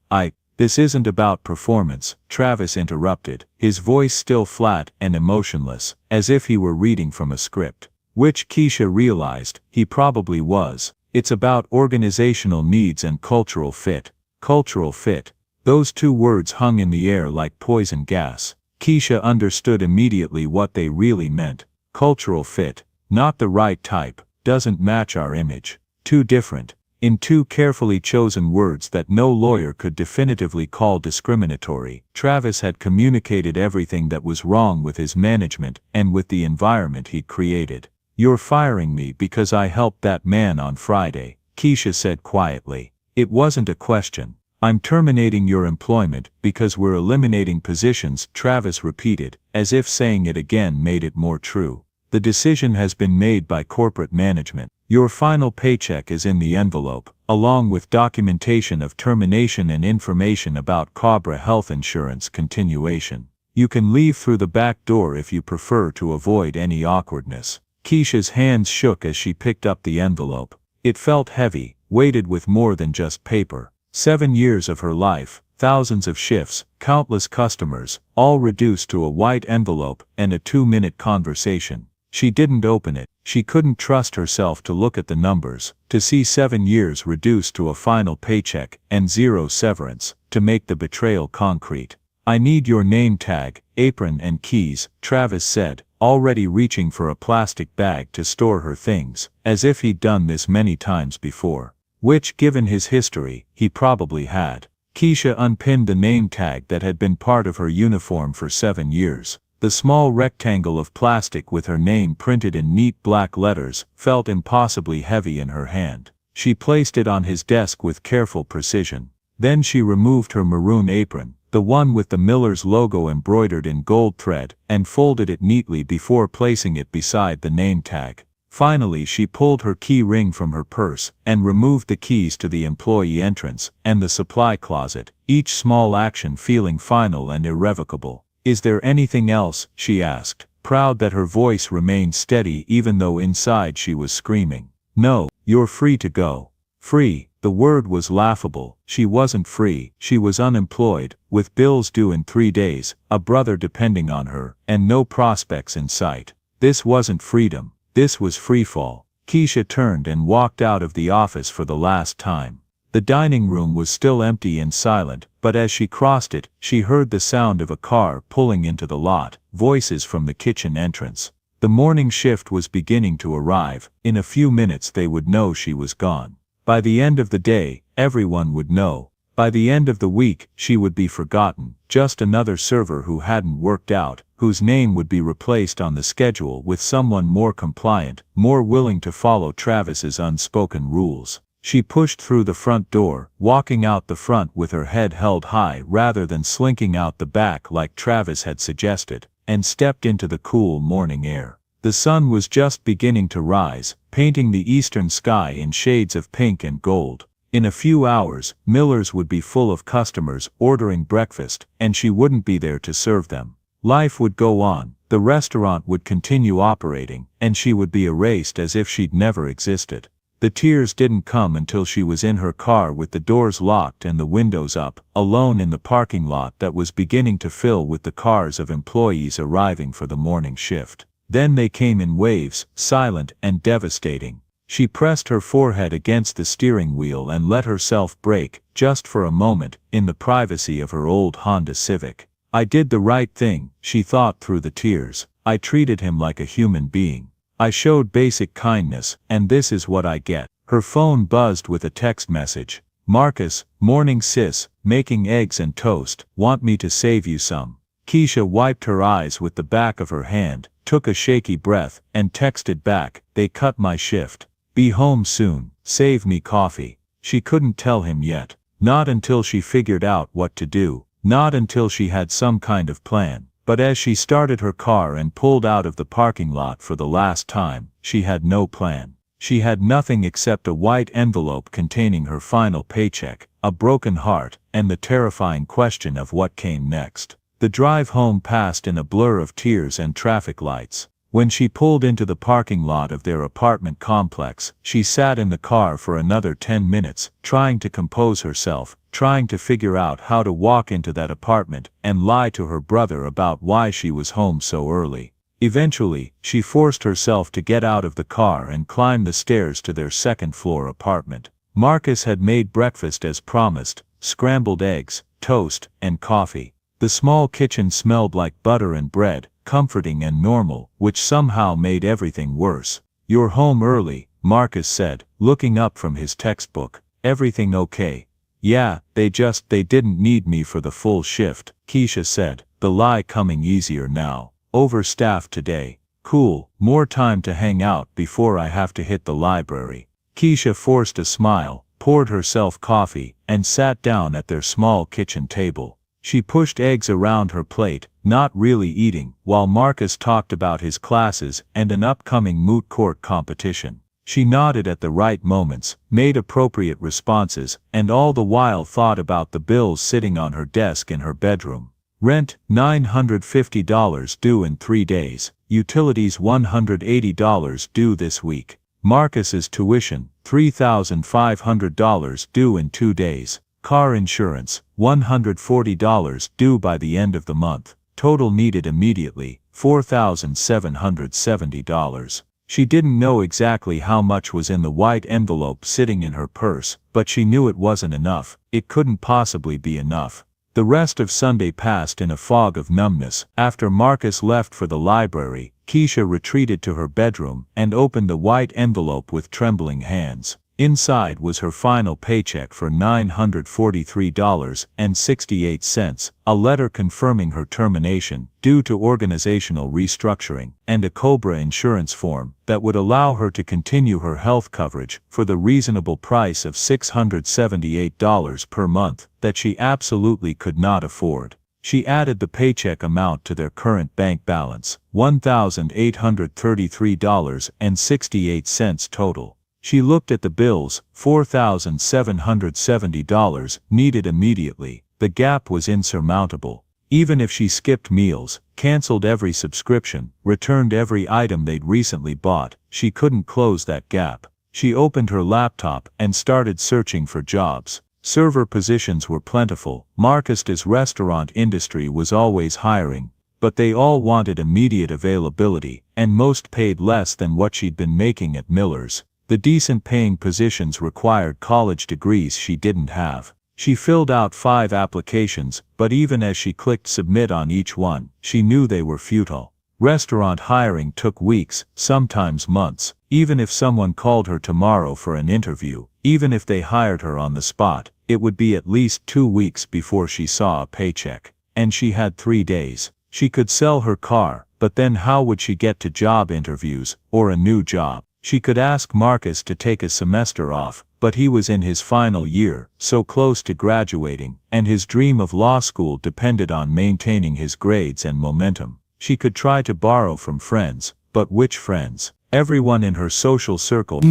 This isn't about performance," Travis interrupted, his voice still flat and emotionless, as if he were reading from a script. Which Keisha realized, he probably was. "It's about organizational needs and cultural fit." Cultural fit. Those two words hung in the air like poison gas. Keisha understood immediately what they really meant. Cultural fit. Not the right type. Doesn't match our image. Too different. In two carefully chosen words that no lawyer could definitively call discriminatory, Travis had communicated everything that was wrong with his management and with the environment he'd created. "You're firing me because I helped that man on Friday," Keisha said quietly. "It wasn't a question. I'm terminating your employment because we're eliminating positions," Travis repeated, as if saying it again made it more true. "The decision has been made by corporate management. Your final paycheck is in the envelope, along with documentation of termination and information about Cobra health insurance continuation." You can leave through the back door if you prefer to avoid any awkwardness. Keisha's hands shook as she picked up the envelope. It felt heavy, weighted with more than just paper. 7 years of her life, thousands of shifts, countless customers, all reduced to a white envelope and a 2-minute conversation. She didn't open it. She couldn't trust herself to look at the numbers, to see 7 years reduced to a final paycheck and 0 severance, to make the betrayal concrete. "I need your name tag, apron and keys," Travis said, already reaching for a plastic bag to store her things, as if he'd done this many times before. Which, given his history, he probably had. Keisha unpinned the name tag that had been part of her uniform for 7 years. The small rectangle of plastic with her name printed in neat black letters felt impossibly heavy in her hand. She placed it on his desk with careful precision. Then she removed her maroon apron, the one with the Miller's logo embroidered in gold thread, and folded it neatly before placing it beside the name tag. Finally she pulled her key ring from her purse and removed the keys to the employee entrance and the supply closet, each small action feeling final and irrevocable. "Is there anything else?" she asked, proud that her voice remained steady even though inside she was screaming. "No, you're free to go." Free, the word was laughable. She wasn't free, she was unemployed, with bills due in 3 days, a brother depending on her, and no prospects in sight. This wasn't freedom, this was freefall. Keisha turned and walked out of the office for the last time. The dining room was still empty and silent, but as she crossed it, she heard the sound of a car pulling into the lot, voices from the kitchen entrance. The morning shift was beginning to arrive. In a few minutes they would know she was gone. By the end of the day, everyone would know. By the end of the week, she would be forgotten, just another server who hadn't worked out, whose name would be replaced on the schedule with someone more compliant, more willing to follow Travis's unspoken rules. She pushed through the front door, walking out the front with her head held high rather than slinking out the back like Travis had suggested, and stepped into the cool morning air. The sun was just beginning to rise, painting the eastern sky in shades of pink and gold. In a few hours, Miller's would be full of customers ordering breakfast, and she wouldn't be there to serve them. Life would go on, the restaurant would continue operating, and she would be erased as if she'd never existed. The tears didn't come until she was in her car with the doors locked and the windows up, alone in the parking lot that was beginning to fill with the cars of employees arriving for the morning shift. Then they came in waves, silent and devastating. She pressed her forehead against the steering wheel and let herself break, just for a moment, in the privacy of her old Honda Civic. "I did the right thing," she thought through the tears. "I treated him like a human being. I showed basic kindness, and this is what I get." Her phone buzzed with a text message. "Marcus, morning sis, making eggs and toast, want me to save you some?" Keisha wiped her eyes with the back of her hand, took a shaky breath, and texted back, "They cut my shift. Be home soon, save me coffee." She couldn't tell him yet. Not until she figured out what to do. Not until she had some kind of plan. But as she started her car and pulled out of the parking lot for the last time, she had no plan. She had nothing except a white envelope containing her final paycheck, a broken heart, and the terrifying question of what came next. The drive home passed in a blur of tears and traffic lights. When she pulled into the parking lot of their apartment complex, she sat in the car for another 10 minutes, trying to compose herself, trying to figure out how to walk into that apartment and lie to her brother about why she was home so early. Eventually, she forced herself to get out of the car and climb the stairs to their second-floor apartment. Marcus had made breakfast as promised, scrambled eggs, toast, and coffee. The small kitchen smelled like butter and bread, comforting and normal, which somehow made everything worse. "You're home early," Marcus said, looking up from his textbook. "Everything okay?" "Yeah, they didn't need me for the full shift," Keisha said, the lie coming easier now. "Overstaffed today." "Cool, more time to hang out before I have to hit the library." Keisha forced a smile, poured herself coffee, and sat down at their small kitchen table. She pushed eggs around her plate, not really eating, while Marcus talked about his classes and an upcoming moot court competition. She nodded at the right moments, made appropriate responses, and all the while thought about the bills sitting on her desk in her bedroom. Rent, $950 due in 3 days. Utilities, $180 due this week. Marcus's tuition, $3,500 due in 2 days. Car insurance, $140 due by the end of the month. Total needed immediately, $4,770. She didn't know exactly how much was in the white envelope sitting in her purse, but she knew it wasn't enough. It couldn't possibly be enough. The rest of Sunday passed in a fog of numbness. After Marcus left for the library, Keisha retreated to her bedroom and opened the white envelope with trembling hands. Inside was her final paycheck for $943.68, a letter confirming her termination due to organizational restructuring, and a COBRA insurance form that would allow her to continue her health coverage for the reasonable price of $678 per month that she absolutely could not afford. She added the paycheck amount to their current bank balance, $1,833.68 total. She looked at the bills, $4,770 needed immediately. The gap was insurmountable. Even if she skipped meals, canceled every subscription, returned every item they'd recently bought, she couldn't close that gap. She opened her laptop and started searching for jobs. Server positions were plentiful. Marcus's restaurant industry was always hiring, but they all wanted immediate availability, and most paid less than what she'd been making at Miller's. The decent-paying positions required college degrees she didn't have. She filled out 5 applications, but even as she clicked submit on each one, she knew they were futile. Restaurant hiring took weeks, sometimes months. Even if someone called her tomorrow for an interview, even if they hired her on the spot, it would be at least 2 weeks before she saw a paycheck. And she had 3 days. She could sell her car, but then how would she get to job interviews, or a new job? She could ask Marcus to take a semester off, but he was in his final year, so close to graduating, and his dream of law school depended on maintaining his grades and momentum. She could try to borrow from friends, but which friends? Everyone in her social circle,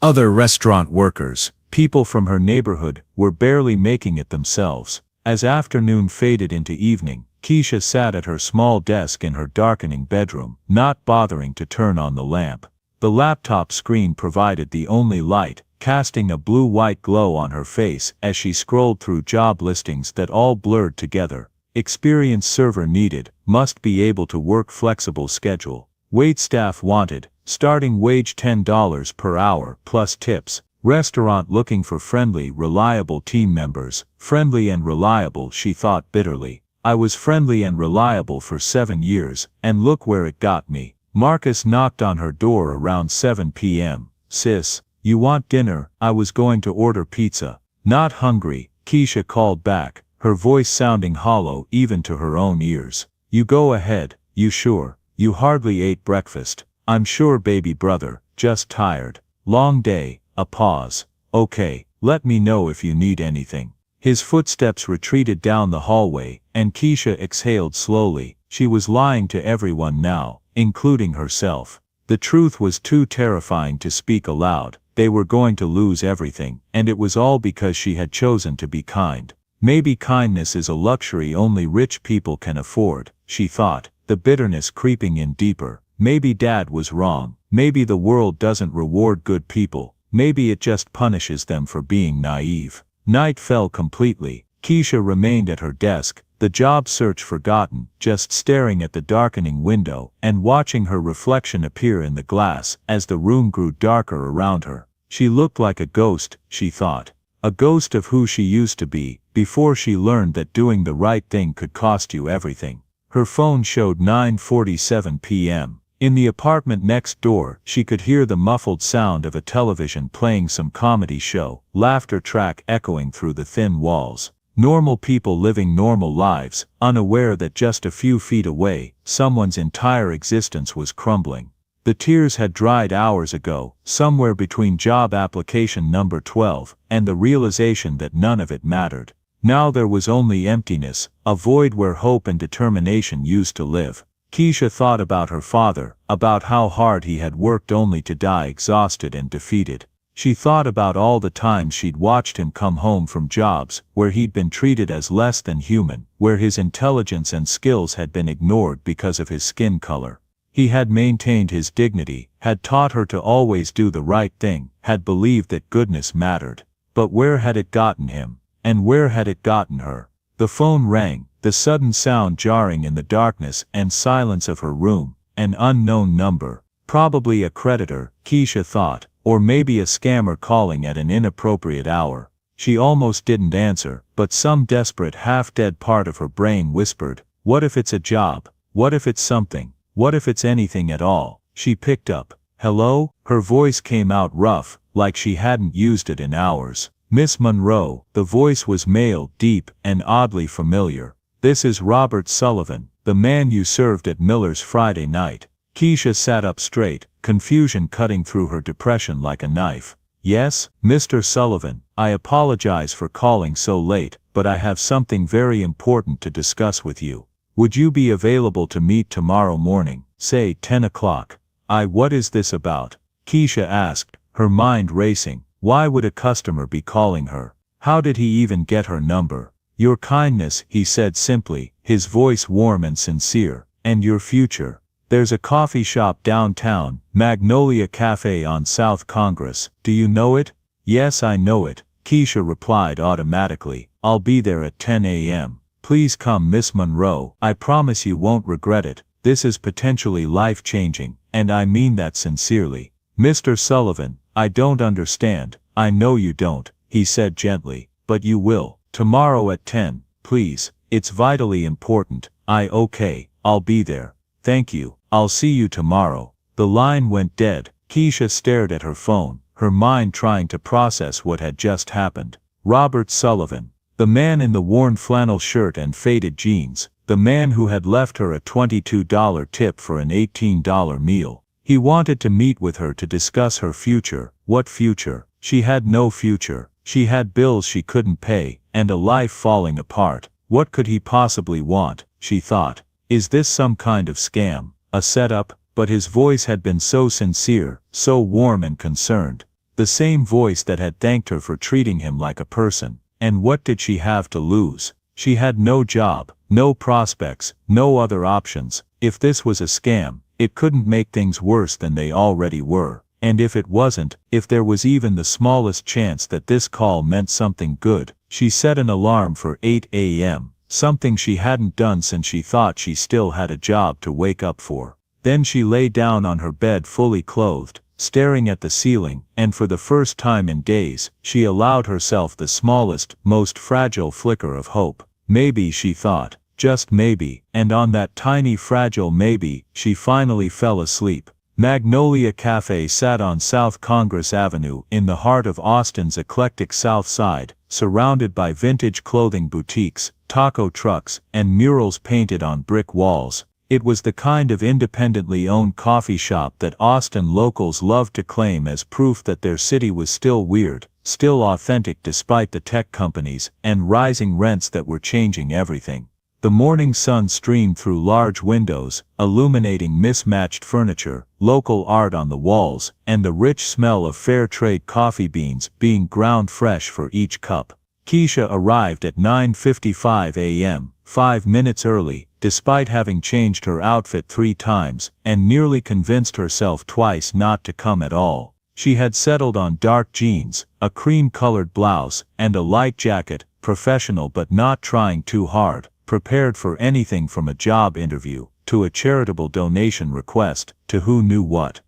other restaurant workers, people from her neighborhood, were barely making it themselves. As afternoon faded into evening, Keisha sat at her small desk in her darkening bedroom, not bothering to turn on the lamp. The laptop screen provided the only light, casting a blue-white glow on her face as she scrolled through job listings that all blurred together. Experienced server needed, must be able to work flexible schedule. Wait staff wanted, starting wage $10 per hour plus tips. Restaurant looking for friendly, reliable team members. Friendly and reliable, she thought bitterly. I was friendly and reliable for 7 years, and look where it got me. Marcus knocked on her door around 7 p.m. Sis, you want dinner? I was going to order pizza. Not hungry, Keisha called back, her voice sounding hollow even to her own ears. You go ahead. You sure? You hardly ate breakfast. I'm sure, baby brother, just tired. Long day. A pause. Okay, let me know if you need anything. His footsteps retreated down the hallway, and Keisha exhaled slowly. She was lying to everyone now, including herself. The truth was too terrifying to speak aloud. They were going to lose everything, and it was all because she had chosen to be kind. Maybe kindness is a luxury only rich people can afford, she thought, the bitterness creeping in deeper. Maybe Dad was wrong. Maybe the world doesn't reward good people. Maybe it just punishes them for being naive. Night fell completely. Keisha remained at her desk, the job search forgotten, just staring at the darkening window and watching her reflection appear in the glass as the room grew darker around her. She looked like a ghost, she thought. A ghost of who she used to be, before she learned that doing the right thing could cost you everything. Her phone showed 9:47 p.m. In the apartment next door, she could hear the muffled sound of a television playing some comedy show, laughter track echoing through the thin walls. Normal people living normal lives, unaware that just a few feet away, someone's entire existence was crumbling. The tears had dried hours ago, somewhere between job application number 12 and the realization that none of it mattered. Now there was only emptiness, a void where hope and determination used to live. Keisha thought about her father, about how hard he had worked only to die exhausted and defeated. She thought about all the times she'd watched him come home from jobs where he'd been treated as less than human, where his intelligence and skills had been ignored because of his skin color. He had maintained his dignity, had taught her to always do the right thing, had believed that goodness mattered. But where had it gotten him? And where had it gotten her? The phone rang, the sudden sound jarring in the darkness and silence of her room. An unknown number. Probably a creditor, Keisha thought, or maybe a scammer calling at an inappropriate hour. She almost didn't answer, but some desperate half-dead part of her brain whispered, what if it's a job? What if it's something? What if it's anything at all? She picked up. Hello? Her voice came out rough, like she hadn't used it in hours. Miss Monroe. The voice was male, deep, and oddly familiar. This is Robert Sullivan, the man you served at Miller's Friday night. Keisha sat up straight, confusion cutting through her depression like a knife. Yes, Mr. Sullivan, I apologize for calling so late, but I have something very important to discuss with you. Would you be available to meet tomorrow morning, say 10 o'clock? What is this about? Keisha asked, her mind racing. Why would a customer be calling her? How did he even get her number? Your kindness, he said simply, his voice warm and sincere. And your future. There's a coffee shop downtown, Magnolia Cafe on South Congress. Do you know it? Yes, I know it, Keisha replied automatically. I'll be there at 10 a.m. Please come, Miss Monroe. I promise you won't regret it. This is potentially life-changing, and I mean that sincerely. Mr. Sullivan, I don't understand. I know you don't, he said gently, but you will. Tomorrow at 10, please. It's vitally important. Okay, I'll be there. Thank you. I'll see you tomorrow. The line went dead. Keisha stared at her phone, her mind trying to process what had just happened. Robert Sullivan. The man in the worn flannel shirt and faded jeans. The man who had left her a $22 tip for an $18 meal. He wanted to meet with her to discuss her future. What future? She had no future. She had bills she couldn't pay, and a life falling apart. What could he possibly want? She thought. Is this some kind of scam? A setup? But his voice had been so sincere, so warm and concerned. The same voice that had thanked her for treating him like a person. And what did she have to lose? She had no job, no prospects, no other options. If this was a scam, it couldn't make things worse than they already were. And if it wasn't, if there was even the smallest chance that this call meant something good, she set an alarm for 8 a.m., something she hadn't done since she thought she still had a job to wake up for. Then she lay down on her bed fully clothed, staring at the ceiling, and for the first time in days, she allowed herself the smallest, most fragile flicker of hope. Maybe, she thought, just maybe, and on that tiny fragile maybe, she finally fell asleep. Magnolia Cafe sat on South Congress Avenue in the heart of Austin's eclectic South Side, surrounded by vintage clothing boutiques, taco trucks, and murals painted on brick walls. It was the kind of independently owned coffee shop that Austin locals loved to claim as proof that their city was still weird, still authentic despite the tech companies and rising rents that were changing everything. The morning sun streamed through large windows, illuminating mismatched furniture, local art on the walls, and the rich smell of fair trade coffee beans being ground fresh for each cup. Keisha arrived at 9:55 a.m., 5 minutes early, despite having changed her outfit 3 times, and nearly convinced herself twice not to come at all. She had settled on dark jeans, a cream-colored blouse, and a light jacket, professional but not trying too hard, prepared for anything from a job interview, to a charitable donation request, to who knew what.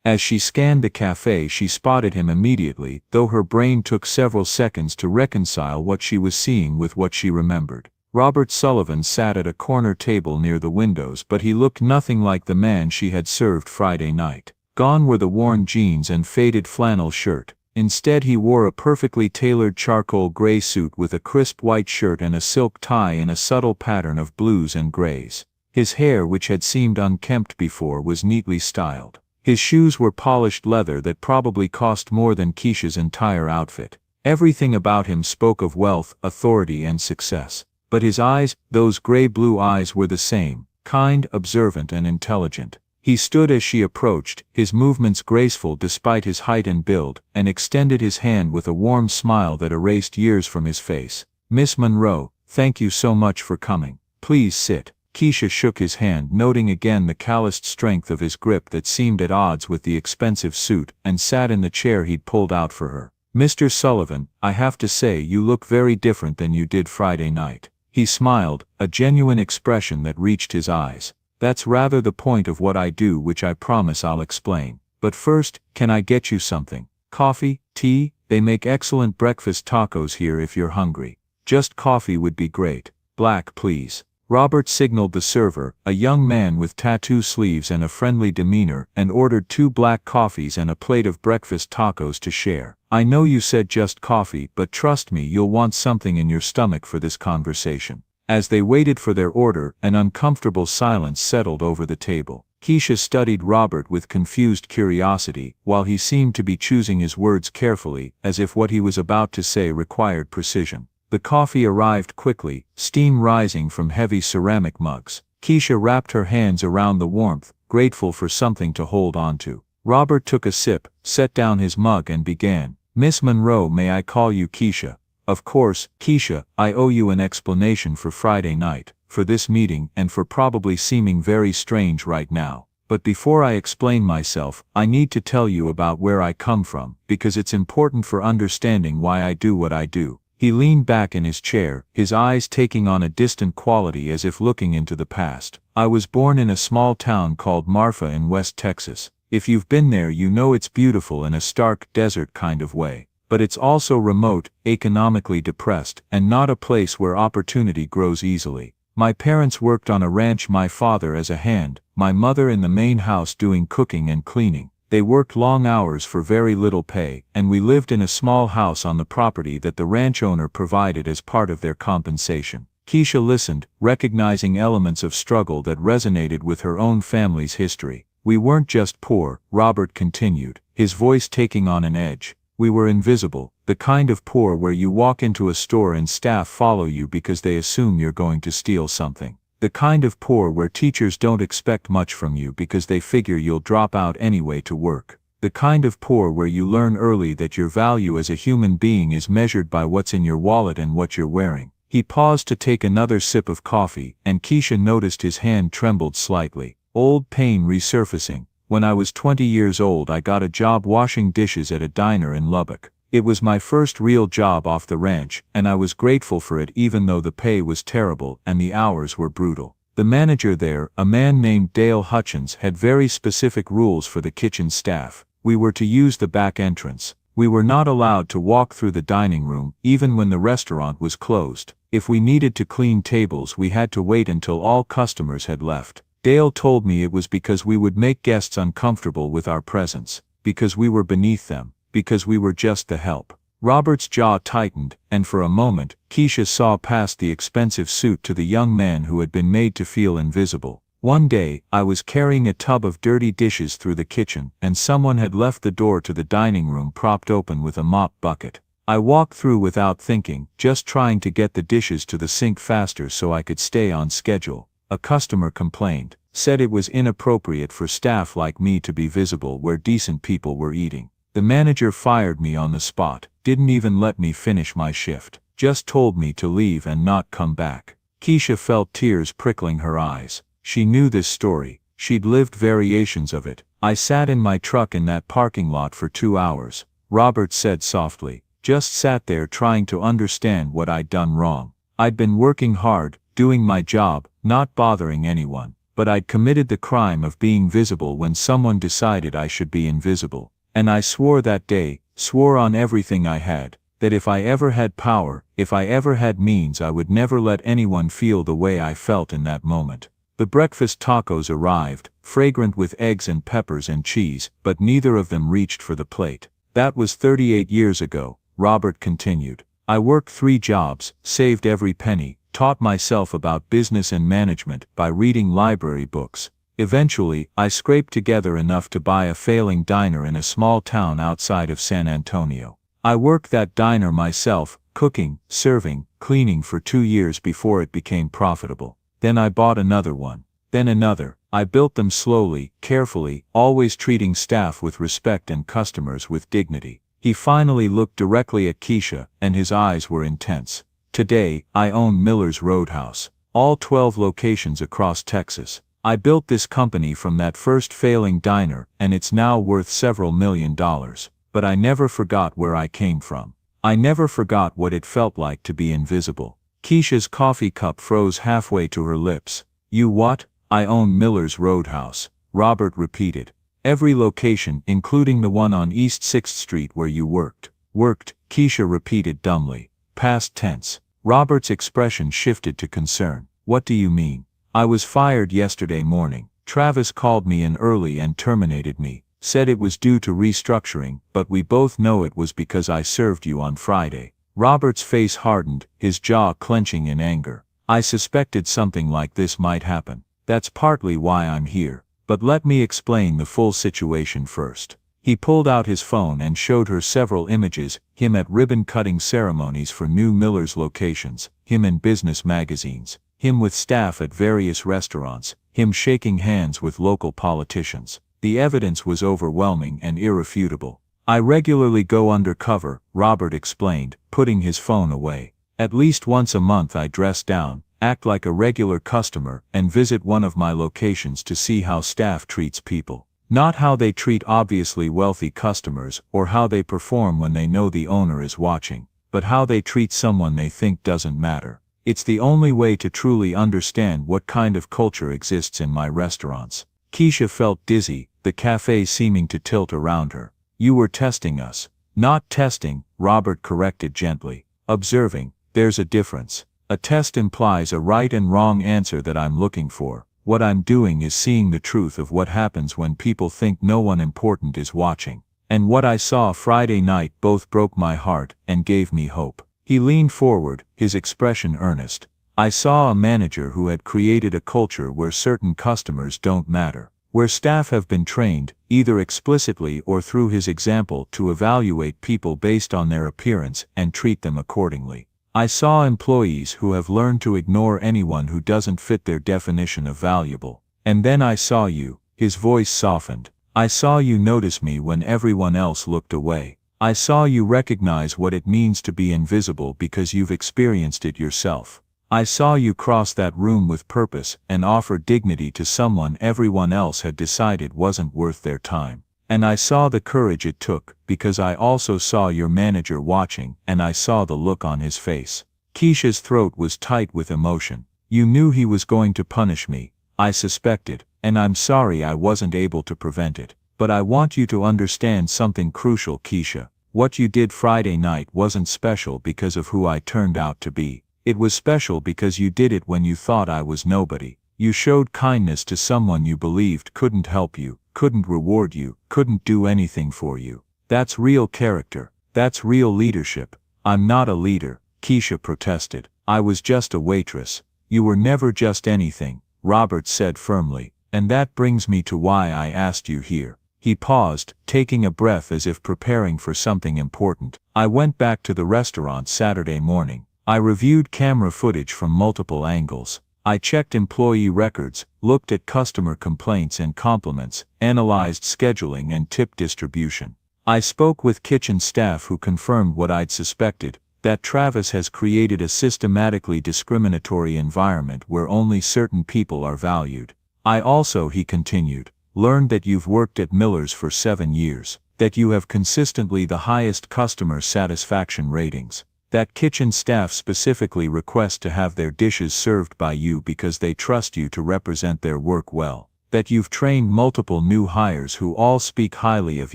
As she scanned the cafe, she spotted him immediately, though her brain took several seconds to reconcile what she was seeing with what she remembered. Robert Sullivan sat at a corner table near the windows, but he looked nothing like the man she had served Friday night. Gone were the worn jeans and faded flannel shirt. Instead, he wore a perfectly tailored charcoal gray suit with a crisp white shirt and a silk tie in a subtle pattern of blues and grays. His hair, which had seemed unkempt before, was neatly styled. His shoes were polished leather that probably cost more than Keisha's entire outfit. Everything about him spoke of wealth, authority, and success. But his eyes, those gray-blue eyes, were the same, kind, observant, and intelligent. He stood as she approached, his movements graceful despite his height and build, and extended his hand with a warm smile that erased years from his face. "Miss Monroe, thank you so much for coming. Please sit." Keisha shook his hand, noting again the calloused strength of his grip that seemed at odds with the expensive suit, and sat in the chair he'd pulled out for her. "Mr. Sullivan, I have to say you look very different than you did Friday night." He smiled, a genuine expression that reached his eyes. "That's rather the point of what I do, which I promise I'll explain. But first, can I get you something? Coffee? Tea? They make excellent breakfast tacos here if you're hungry." "Just coffee would be great. Black, please." Robert signaled the server, a young man with tattoo sleeves and a friendly demeanor, and ordered 2 black coffees and a plate of breakfast tacos to share. "I know you said just coffee, but trust me, you'll want something in your stomach for this conversation." As they waited for their order, an uncomfortable silence settled over the table. Keisha studied Robert with confused curiosity, while he seemed to be choosing his words carefully, as if what he was about to say required precision. The coffee arrived quickly, steam rising from heavy ceramic mugs. Keisha wrapped her hands around the warmth, grateful for something to hold on to. Robert took a sip, set down his mug and began. "Miss Monroe, may I call you Keisha?" "Of course, Keisha, I owe you an explanation for Friday night, for this meeting, and for probably seeming very strange right now. But before I explain myself, I need to tell you about where I come from, because it's important for understanding why I do what I do." He leaned back in his chair, his eyes taking on a distant quality as if looking into the past. "I was born in a small town called Marfa in West Texas. If you've been there, you know it's beautiful in a stark desert kind of way. But it's also remote, economically depressed, and not a place where opportunity grows easily. My parents worked on a ranch, my father as a hand, my mother in the main house doing cooking and cleaning. They worked long hours for very little pay, and we lived in a small house on the property that the ranch owner provided as part of their compensation." Keisha listened, recognizing elements of struggle that resonated with her own family's history. "We weren't just poor," Robert continued, his voice taking on an edge. "We were invisible, the kind of poor where you walk into a store and staff follow you because they assume you're going to steal something. The kind of poor where teachers don't expect much from you because they figure you'll drop out anyway to work. The kind of poor where you learn early that your value as a human being is measured by what's in your wallet and what you're wearing." He paused to take another sip of coffee, and Keisha noticed his hand trembled slightly. "Old pain resurfacing. When I was 20 years old, I got a job washing dishes at a diner in Lubbock. It was my first real job off the ranch, and I was grateful for it even though the pay was terrible and the hours were brutal. The manager there, a man named Dale Hutchins, had very specific rules for the kitchen staff. We were to use the back entrance. We were not allowed to walk through the dining room, even when the restaurant was closed. If we needed to clean tables, we had to wait until all customers had left. Dale told me it was because we would make guests uncomfortable with our presence, because we were beneath them, because we were just the help." Robert's jaw tightened, and for a moment, Keisha saw past the expensive suit to the young man who had been made to feel invisible. "One day, I was carrying a tub of dirty dishes through the kitchen, and someone had left the door to the dining room propped open with a mop bucket. I walked through without thinking, just trying to get the dishes to the sink faster so I could stay on schedule. A customer complained, said it was inappropriate for staff like me to be visible where decent people were eating. The manager fired me on the spot, didn't even let me finish my shift, just told me to leave and not come back." Keisha felt tears prickling her eyes. She knew this story, she'd lived variations of it. "I sat in my truck in that parking lot for 2 hours, Robert said softly. "Just sat there trying to understand what I'd done wrong. I'd been working hard, doing my job, not bothering anyone, but I'd committed the crime of being visible when someone decided I should be invisible. And I swore that day, swore on everything I had, that if I ever had power, if I ever had means, I would never let anyone feel the way I felt in that moment." The breakfast tacos arrived, fragrant with eggs and peppers and cheese, but neither of them reached for the plate. "That was 38 years ago, Robert continued. "I worked 3 jobs, saved every penny, taught myself about business and management by reading library books. Eventually, I scraped together enough to buy a failing diner in a small town outside of San Antonio. I worked that diner myself, cooking, serving, cleaning for 2 years before it became profitable. Then I bought another one. Then another. I built them slowly, carefully, always treating staff with respect and customers with dignity. He finally looked directly at Keisha, and his eyes were intense. Today, I own Miller's Roadhouse. All 12 locations across Texas. I built this company from that first failing diner, and it's now worth several $1,000,000. But I never forgot where I came from. I never forgot what it felt like to be invisible. Keisha's coffee cup froze halfway to her lips. You what? I own Miller's Roadhouse, Robert repeated. Every location, including the one on East 6th Street where you worked. Worked, Keisha repeated dumbly. Past tense. Robert's expression shifted to concern. What do you mean? I was fired yesterday morning. Travis called me in early and terminated me. Said it was due to restructuring, but we both know it was because I served you on Friday. Robert's face hardened, his jaw clenching in anger. I suspected something like this might happen. That's partly why I'm here. But let me explain the full situation first. He pulled out his phone and showed her several images, him at ribbon-cutting ceremonies for new Miller's locations, him in business magazines, him with staff at various restaurants, him shaking hands with local politicians. The evidence was overwhelming and irrefutable. I regularly go undercover, Robert explained, putting his phone away. At least once a month I dress down, act like a regular customer, and visit one of my locations to see how staff treats people. Not how they treat obviously wealthy customers or how they perform when they know the owner is watching, but how they treat someone they think doesn't matter. It's the only way to truly understand what kind of culture exists in my restaurants. Keisha felt dizzy, the cafe seeming to tilt around her. You were testing us. Not testing, Robert corrected gently. Observing. There's a difference. A test implies a right and wrong answer that I'm looking for. What I'm doing is seeing the truth of what happens when people think no one important is watching. And what I saw Friday night both broke my heart and gave me hope. He leaned forward, his expression earnest. I saw a manager who had created a culture where certain customers don't matter. Where staff have been trained, either explicitly or through his example, to evaluate people based on their appearance and treat them accordingly. I saw employees who have learned to ignore anyone who doesn't fit their definition of valuable. And then I saw you, his voice softened. I saw you notice me when everyone else looked away. I saw you recognize what it means to be invisible because you've experienced it yourself. I saw you cross that room with purpose and offer dignity to someone everyone else had decided wasn't worth their time. And I saw the courage it took, because I also saw your manager watching, and I saw the look on his face. Keisha's throat was tight with emotion. You knew he was going to punish me. I suspected, and I'm sorry I wasn't able to prevent it. But I want you to understand something crucial, Keisha. What you did Friday night wasn't special because of who I turned out to be. It was special because you did it when you thought I was nobody. You showed kindness to someone you believed couldn't help you, couldn't reward you, couldn't do anything for you. That's real character. That's real leadership. I'm not a leader, Keisha protested. I was just a waitress. You were never just anything, Robert said firmly. And that brings me to why I asked you here. He paused, taking a breath as if preparing for something important. I went back to the restaurant Saturday morning. I reviewed camera footage from multiple angles. I checked employee records, looked at customer complaints and compliments, analyzed scheduling and tip distribution. I spoke with kitchen staff who confirmed what I'd suspected, that Travis has created a systematically discriminatory environment where only certain people are valued. I also, he continued, learned that you've worked at Miller's for 7 years, that you have consistently the highest customer satisfaction ratings. That kitchen staff specifically request to have their dishes served by you because they trust you to represent their work well. That you've trained multiple new hires who all speak highly of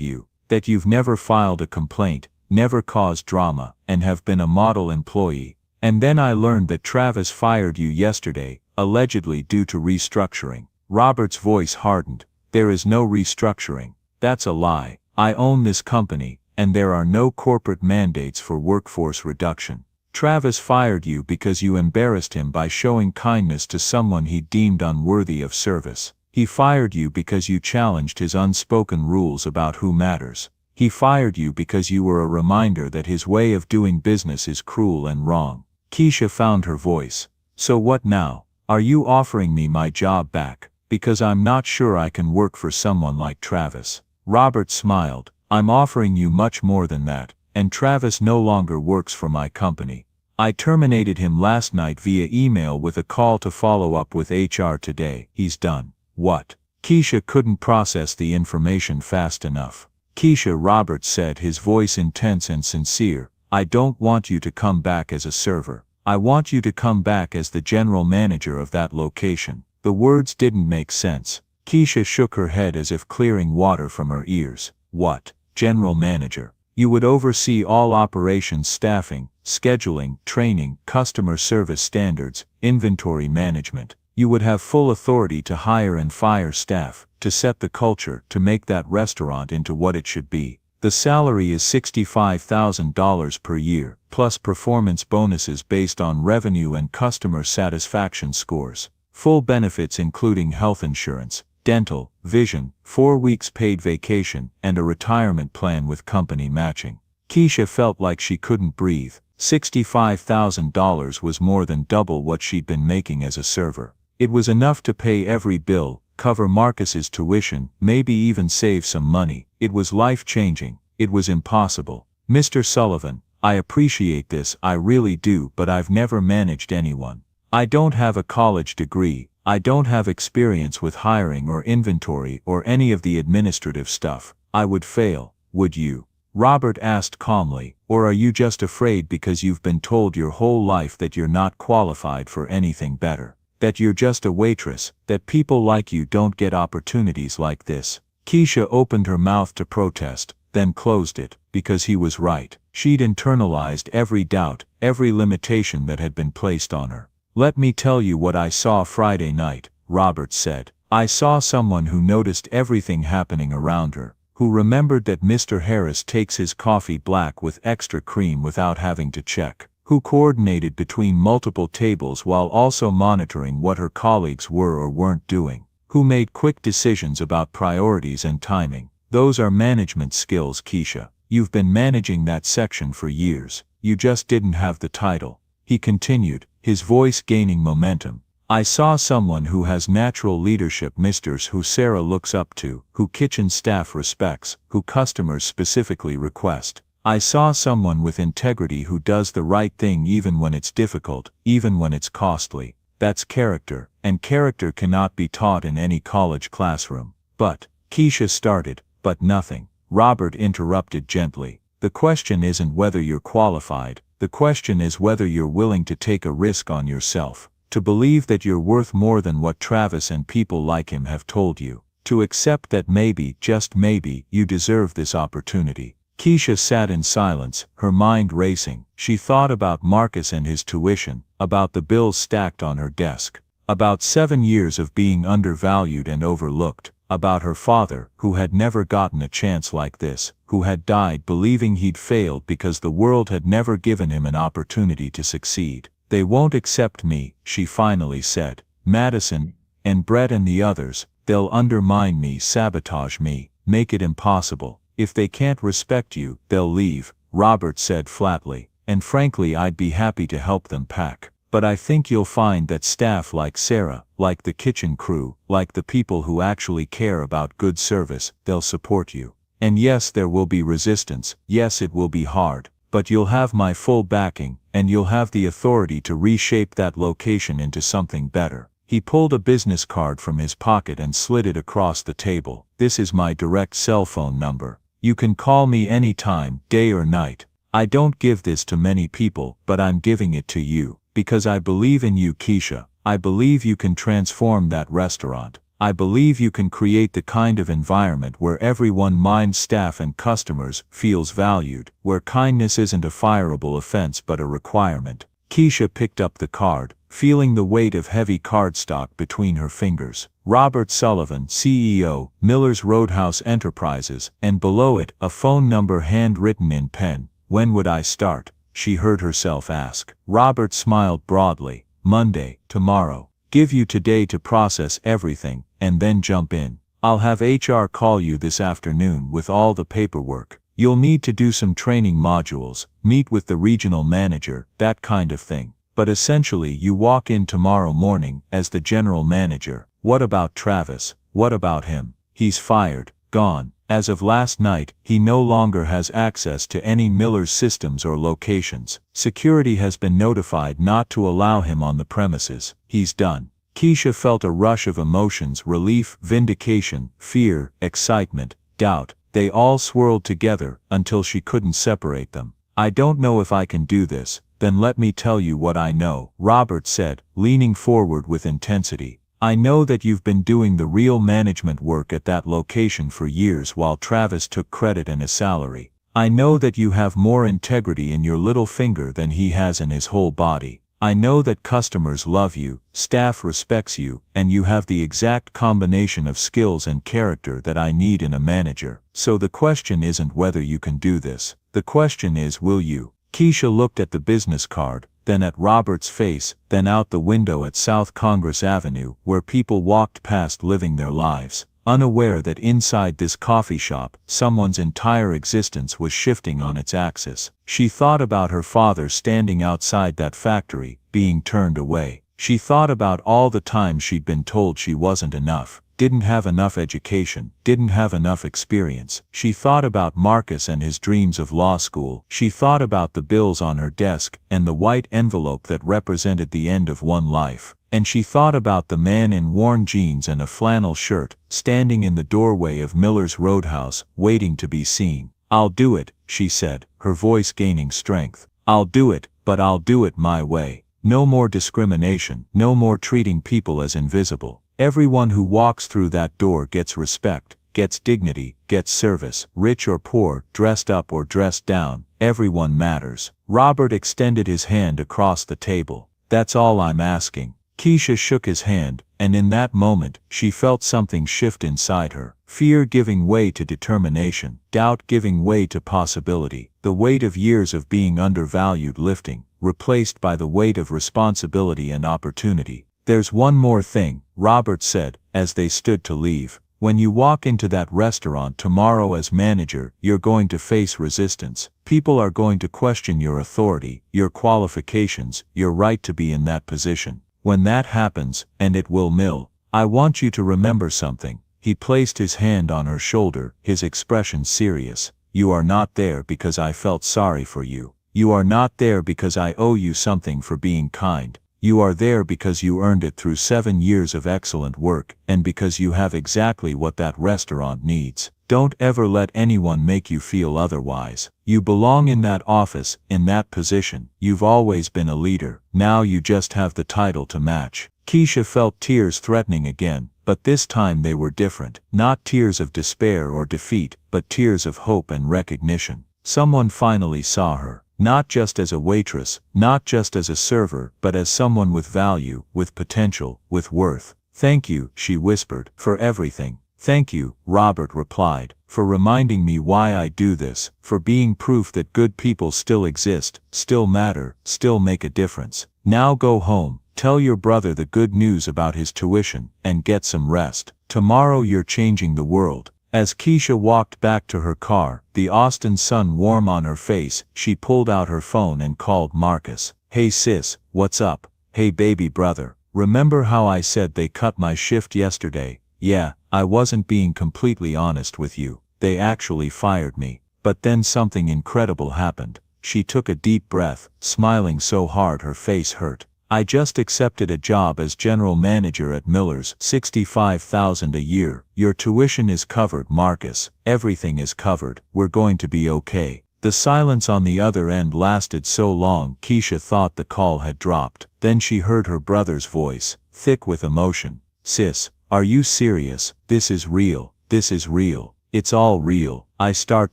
you. That you've never filed a complaint, never caused drama, and have been a model employee. And then I learned that Travis fired you yesterday, allegedly due to restructuring. Robert's voice hardened. There is no restructuring. That's a lie. I own this company, and there are no corporate mandates for workforce reduction. Travis fired you because you embarrassed him by showing kindness to someone he deemed unworthy of service. He fired you because you challenged his unspoken rules about who matters. He fired you because you were a reminder that his way of doing business is cruel and wrong. Keisha found her voice. So what now? Are you offering me my job back? Because I'm not sure I can work for someone like Travis. Robert smiled. I'm offering you much more than that, and Travis no longer works for my company. I terminated him last night via email with a call to follow up with HR today. He's done. What? Keisha couldn't process the information fast enough. Keisha, Robert said, his voice intense and sincere, I don't want you to come back as a server. I want you to come back as the general manager of that location. The words didn't make sense. Keisha shook her head as if clearing water from her ears. What? General manager? You would oversee all operations, staffing, scheduling, training, customer service standards, inventory management. You would have full authority to hire and fire staff, to set the culture, to make that restaurant into what it should be. The salary is $65,000 per year, plus performance bonuses based on revenue and customer satisfaction scores. Full benefits including health insurance, dental, vision, 4 weeks paid vacation, and a retirement plan with company matching. Keisha felt like she couldn't breathe. $65,000 was more than double what she'd been making as a server. It was enough to pay every bill, cover Marcus's tuition, maybe even save some money. It was life-changing. It was impossible. Mr. Sullivan, I appreciate this, I really do, but I've never managed anyone. I don't have a college degree, I don't have experience with hiring or inventory or any of the administrative stuff. I would fail, would you? Robert asked calmly, or are you just afraid because you've been told your whole life that you're not qualified for anything better? That you're just a waitress, that people like you don't get opportunities like this? Keisha opened her mouth to protest, then closed it, because he was right. She'd internalized every doubt, every limitation that had been placed on her. Let me tell you what I saw Friday night, Robert said. I saw someone who noticed everything happening around her, who remembered that Mr. Harris takes his coffee black with extra cream without having to check, who coordinated between multiple tables while also monitoring what her colleagues were or weren't doing, who made quick decisions about priorities and timing. Those are management skills, Keisha. You've been managing that section for years. You just didn't have the title. He continued, his voice gaining momentum. I saw someone who has natural leadership, misters, who Sarah looks up to, who kitchen staff respects, who customers specifically request. I saw someone with integrity who does the right thing even when it's difficult, even when it's costly. That's character, and character cannot be taught in any college classroom. But, Keisha started, but nothing. Robert interrupted gently. The question isn't whether you're qualified, the question is whether you're willing to take a risk on yourself, to believe that you're worth more than what Travis and people like him have told you, to accept that maybe, just maybe, you deserve this opportunity. Keisha sat in silence, her mind racing. She thought about Marcus and his tuition, about the bills stacked on her desk, about 7 years of being undervalued and overlooked, about her father, who had never gotten a chance like this, who had died believing he'd failed because the world had never given him an opportunity to succeed. They won't accept me, she finally said. Madison, and Brett and the others, they'll undermine me, sabotage me, make it impossible. If they can't respect you, they'll leave, Robert said flatly, and frankly I'd be happy to help them pack. But I think you'll find that staff like Sarah, like the kitchen crew, like the people who actually care about good service, they'll support you. And yes, there will be resistance, yes, it will be hard, but you'll have my full backing, and you'll have the authority to reshape that location into something better. He pulled a business card from his pocket and slid it across the table. This is my direct cell phone number. You can call me anytime, day or night. I don't give this to many people, but I'm giving it to you. Because I believe in you, Keisha. I believe you can transform that restaurant. I believe you can create the kind of environment where everyone, mind, staff and customers, feels valued, where kindness isn't a fireable offense but a requirement. Keisha picked up the card, feeling the weight of heavy cardstock between her fingers. Robert Sullivan, CEO, Miller's Roadhouse Enterprises, and below it, a phone number handwritten in pen. When would I start? She heard herself ask. Robert smiled broadly. Monday, tomorrow. Give you today to process everything, and then jump in. I'll have HR call you this afternoon with all the paperwork. You'll need to do some training modules, meet with the regional manager, that kind of thing. But essentially you walk in tomorrow morning as the general manager. What about Travis? What about him? He's fired, gone. As of last night, he no longer has access to any Miller's systems or locations. Security has been notified not to allow him on the premises. He's done. Keisha felt a rush of emotions: relief, vindication, fear, excitement, doubt. They all swirled together until she couldn't separate them. I don't know if I can do this. Then let me tell you what I know, Robert said, leaning forward with intensity. I know that you've been doing the real management work at that location for years while Travis took credit and a salary. I know that you have more integrity in your little finger than he has in his whole body. I know that customers love you, staff respects you, and you have the exact combination of skills and character that I need in a manager. So the question isn't whether you can do this. The question is, will you? Keisha looked at the business card, then at Robert's face, then out the window at South Congress Avenue, where people walked past living their lives, unaware that inside this coffee shop, someone's entire existence was shifting on its axis. She thought about her father standing outside that factory, being turned away. She thought about all the times she'd been told she wasn't enough, didn't have enough education, didn't have enough experience. She thought about Marcus and his dreams of law school. She thought about the bills on her desk and the white envelope that represented the end of one life. And she thought about the man in worn jeans and a flannel shirt, standing in the doorway of Miller's Roadhouse, waiting to be seen. I'll do it, she said, her voice gaining strength. I'll do it, but I'll do it my way. No more discrimination, no more treating people as invisible. Everyone who walks through that door gets respect, gets dignity, gets service, rich or poor, dressed up or dressed down, everyone matters. Robert extended his hand across the table. That's all I'm asking. Keisha shook his hand, and in that moment, she felt something shift inside her. Fear giving way to determination, doubt giving way to possibility, the weight of years of being undervalued lifting, replaced by the weight of responsibility and opportunity. There's one more thing, Robert said, as they stood to leave. When you walk into that restaurant tomorrow as manager, you're going to face resistance. People are going to question your authority, your qualifications, your right to be in that position. When that happens, and it will, I want you to remember something. He placed his hand on her shoulder, his expression serious. You are not there because I felt sorry for you. You are not there because I owe you something for being kind. You are there because you earned it through 7 years of excellent work, and because you have exactly what that restaurant needs. Don't ever let anyone make you feel otherwise. You belong in that office, in that position. You've always been a leader. Now you just have the title to match. Keisha felt tears threatening again, but this time they were different. Not tears of despair or defeat, but tears of hope and recognition. Someone finally saw her. Not just as a waitress, not just as a server, but as someone with value, with potential, with worth. Thank you, she whispered, for everything. Thank you, Robert replied, for reminding me why I do this, for being proof that good people still exist, still matter, still make a difference. Now go home, tell your brother the good news about his tuition, and get some rest. Tomorrow you're changing the world. As Keisha walked back to her car, the Austin sun warm on her face, she pulled out her phone and called Marcus. Hey sis, what's up? Hey baby brother, remember how I said they cut my shift yesterday? Yeah, I wasn't being completely honest with you. They actually fired me. But then something incredible happened. She took a deep breath, smiling so hard her face hurt. I just accepted a job as general manager at Miller's, $65,000 a year. Your tuition is covered, Marcus. Everything is covered. We're going to be okay. The silence on the other end lasted so long Keisha thought the call had dropped. Then she heard her brother's voice, thick with emotion. Sis, are you serious? This is real. This is real. It's all real. I start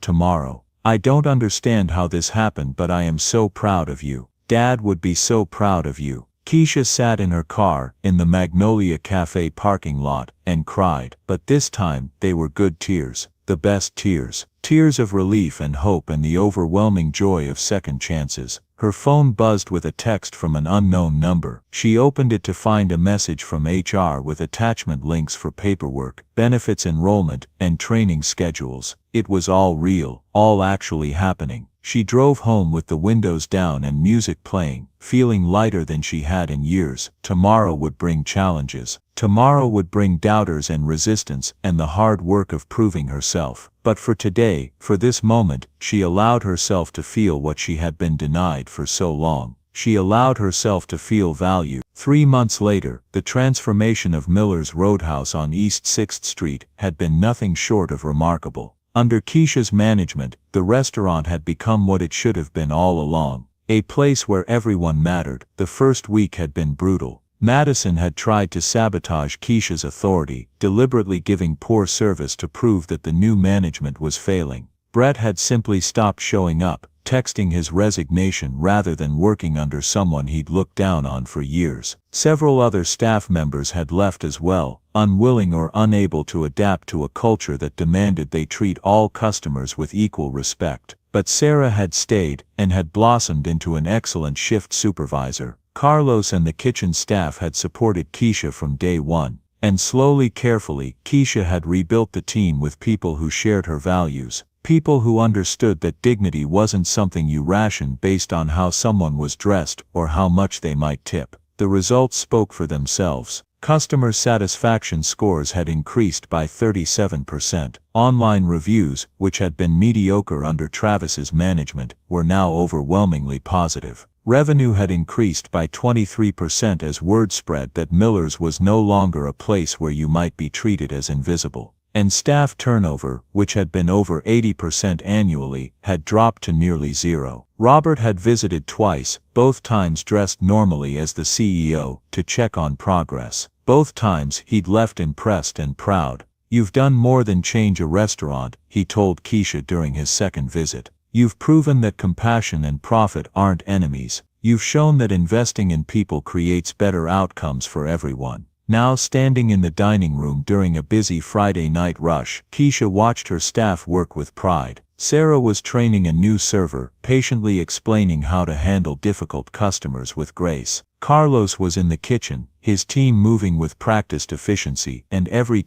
tomorrow. I don't understand how this happened, but I am so proud of you. Dad would be so proud of you. Keisha sat in her car, in the Magnolia Cafe parking lot, and cried. But this time, they were good tears. The best tears. Tears of relief and hope and the overwhelming joy of second chances. Her phone buzzed with a text from an unknown number. She opened it to find a message from HR with attachment links for paperwork, benefits enrollment, and training schedules. It was all real, all actually happening. She drove home with the windows down and music playing, feeling lighter than she had in years. Tomorrow would bring challenges. Tomorrow would bring doubters and resistance and the hard work of proving herself. But for today, for this moment, she allowed herself to feel what she had been denied for so long. She allowed herself to feel value. 3 months later, the transformation of Miller's Roadhouse on East 6th Street had been nothing short of remarkable. Under Keisha's management, the restaurant had become what it should have been all along. A place where everyone mattered. The first week had been brutal. Madison had tried to sabotage Keisha's authority, deliberately giving poor service to prove that the new management was failing. Brett had simply stopped showing up, texting his resignation rather than working under someone he'd looked down on for years. Several other staff members had left as well, unwilling or unable to adapt to a culture that demanded they treat all customers with equal respect. But Sarah had stayed, and had blossomed into an excellent shift supervisor. Carlos and the kitchen staff had supported Keisha from day one. And slowly, carefully, Keisha had rebuilt the team with people who shared her values. People who understood that dignity wasn't something you rationed based on how someone was dressed or how much they might tip. The results spoke for themselves. Customer satisfaction scores had increased by 37%. Online reviews, which had been mediocre under Travis's management, were now overwhelmingly positive. Revenue had increased by 23% as word spread that Miller's was no longer a place where you might be treated as invisible. And staff turnover, which had been over 80% annually, had dropped to nearly zero. Robert had visited twice, both times dressed normally as the CEO, to check on progress. Both times he'd left impressed and proud. "You've done more than change a restaurant," he told Keisha during his second visit. "You've proven that compassion and profit aren't enemies. You've shown that investing in people creates better outcomes for everyone." Now standing in the dining room during a busy Friday night rush, Keisha watched her staff work with pride. Sarah was training a new server, patiently explaining how to handle difficult customers with grace. Carlos was in the kitchen, his team moving with practiced efficiency, and every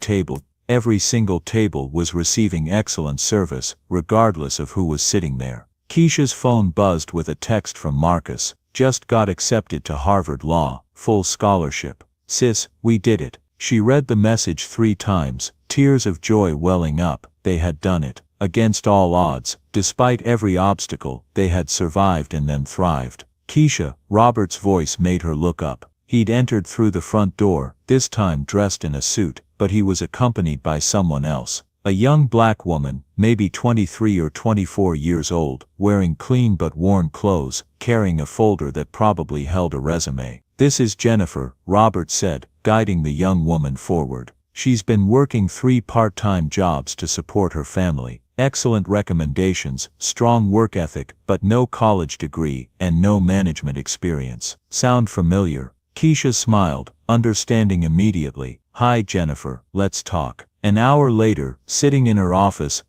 single table was receiving excellent service, regardless of who was sitting there. Keisha's phone buzzed with a text from Marcus. "Just got accepted to Harvard Law, full scholarship. Sis, we did it." She read the message 3 times, tears of joy welling up. They had done it. Against all odds, despite every obstacle, they had survived and then thrived. "Keisha," Robert's voice made her look up. He'd entered through the front door, this time dressed in a suit, but he was accompanied by someone else. A young black woman, maybe 23 or 24 years old, wearing clean but worn clothes, carrying a folder that probably held a resume. "This is Jennifer," Robert said, guiding the young woman forward. "She's been working 3 part-time jobs to support her family. Excellent recommendations, strong work ethic, but no college degree, and no management experience. Sound familiar?" Keisha smiled, understanding immediately. "Hi Jennifer, let's talk." An hour later, sitting in her office,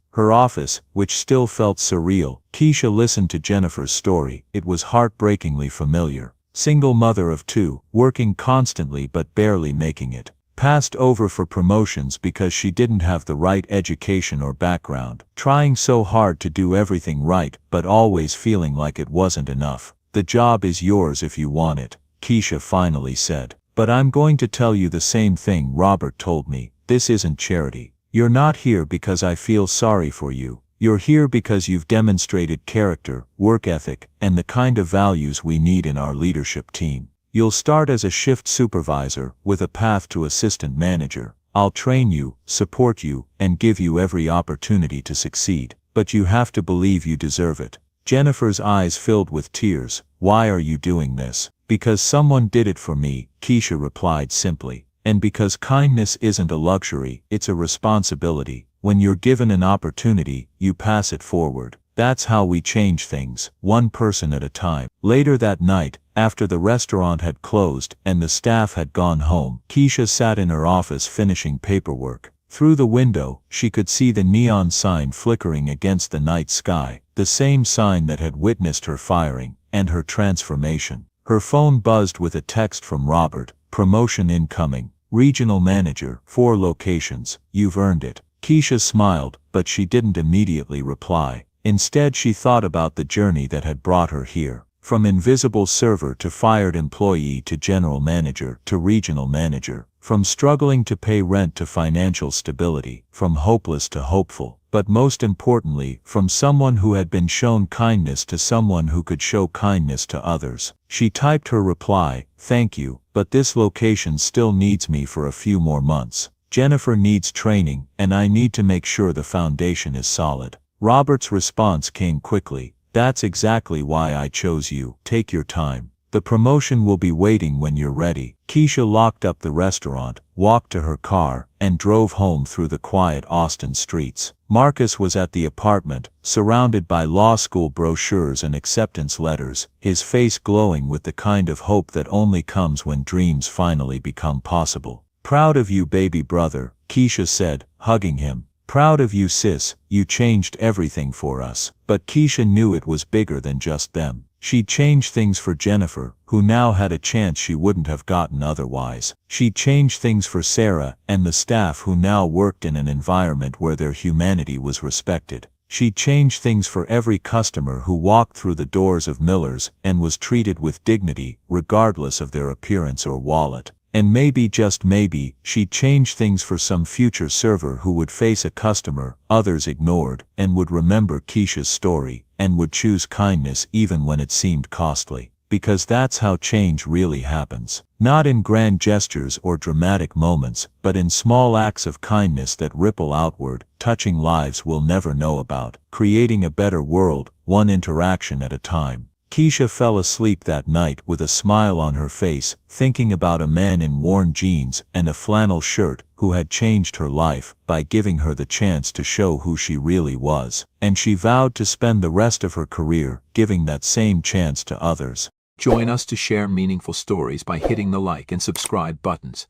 which still felt surreal, Keisha listened to Jennifer's story. It was heartbreakingly familiar. Single mother of 2, working constantly but barely making it. Passed over for promotions because she didn't have the right education or background. Trying so hard to do everything right, but always feeling like it wasn't enough. "The job is yours if you want it," Keisha finally said. "But I'm going to tell you the same thing Robert told me. This isn't charity. You're not here because I feel sorry for you. You're here because you've demonstrated character, work ethic, and the kind of values we need in our leadership team. You'll start as a shift supervisor, with a path to assistant manager. I'll train you, support you, and give you every opportunity to succeed. But you have to believe you deserve it." Jennifer's eyes filled with tears. "Why are you doing this?" "Because someone did it for me," Keisha replied simply. "And because kindness isn't a luxury, it's a responsibility. When you're given an opportunity, you pass it forward. That's how we change things, one person at a time." Later that night, after the restaurant had closed and the staff had gone home, Keisha sat in her office finishing paperwork. Through the window, she could see the neon sign flickering against the night sky, the same sign that had witnessed her firing and her transformation. Her phone buzzed with a text from Robert. "Promotion incoming. Regional manager, 4 locations. You've earned it." Keisha smiled, but she didn't immediately reply. Instead, she thought about the journey that had brought her here. From invisible server to fired employee to general manager to regional manager. From struggling to pay rent to financial stability. From hopeless to hopeful. But most importantly, from someone who had been shown kindness to someone who could show kindness to others. She typed her reply, "Thank you, but this location still needs me for a few more months. Jennifer needs training, and I need to make sure the foundation is solid." Robert's response came quickly, "That's exactly why I chose you. Take your time. The promotion will be waiting when you're ready." Keisha locked up the restaurant, walked to her car, and drove home through the quiet Austin streets. Marcus was at the apartment, surrounded by law school brochures and acceptance letters, his face glowing with the kind of hope that only comes when dreams finally become possible. "Proud of you, baby brother," Keisha said, hugging him. "Proud of you, sis, you changed everything for us." But Keisha knew it was bigger than just them. She'd changed things for Jennifer, who now had a chance she wouldn't have gotten otherwise. She'd changed things for Sarah and the staff who now worked in an environment where their humanity was respected. She'd changed things for every customer who walked through the doors of Miller's and was treated with dignity, regardless of their appearance or wallet. And maybe, just maybe, she'd change things for some future server who would face a customer others ignored, and would remember Keisha's story, and would choose kindness even when it seemed costly. Because that's how change really happens. Not in grand gestures or dramatic moments, but in small acts of kindness that ripple outward, touching lives we'll never know about, creating a better world, one interaction at a time. Keisha fell asleep that night with a smile on her face, thinking about a man in worn jeans and a flannel shirt who had changed her life by giving her the chance to show who she really was. And she vowed to spend the rest of her career giving that same chance to others. Join us to share meaningful stories by hitting the like and subscribe buttons.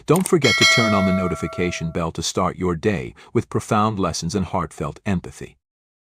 Don't forget to turn on the notification bell to start your day with profound lessons and heartfelt empathy.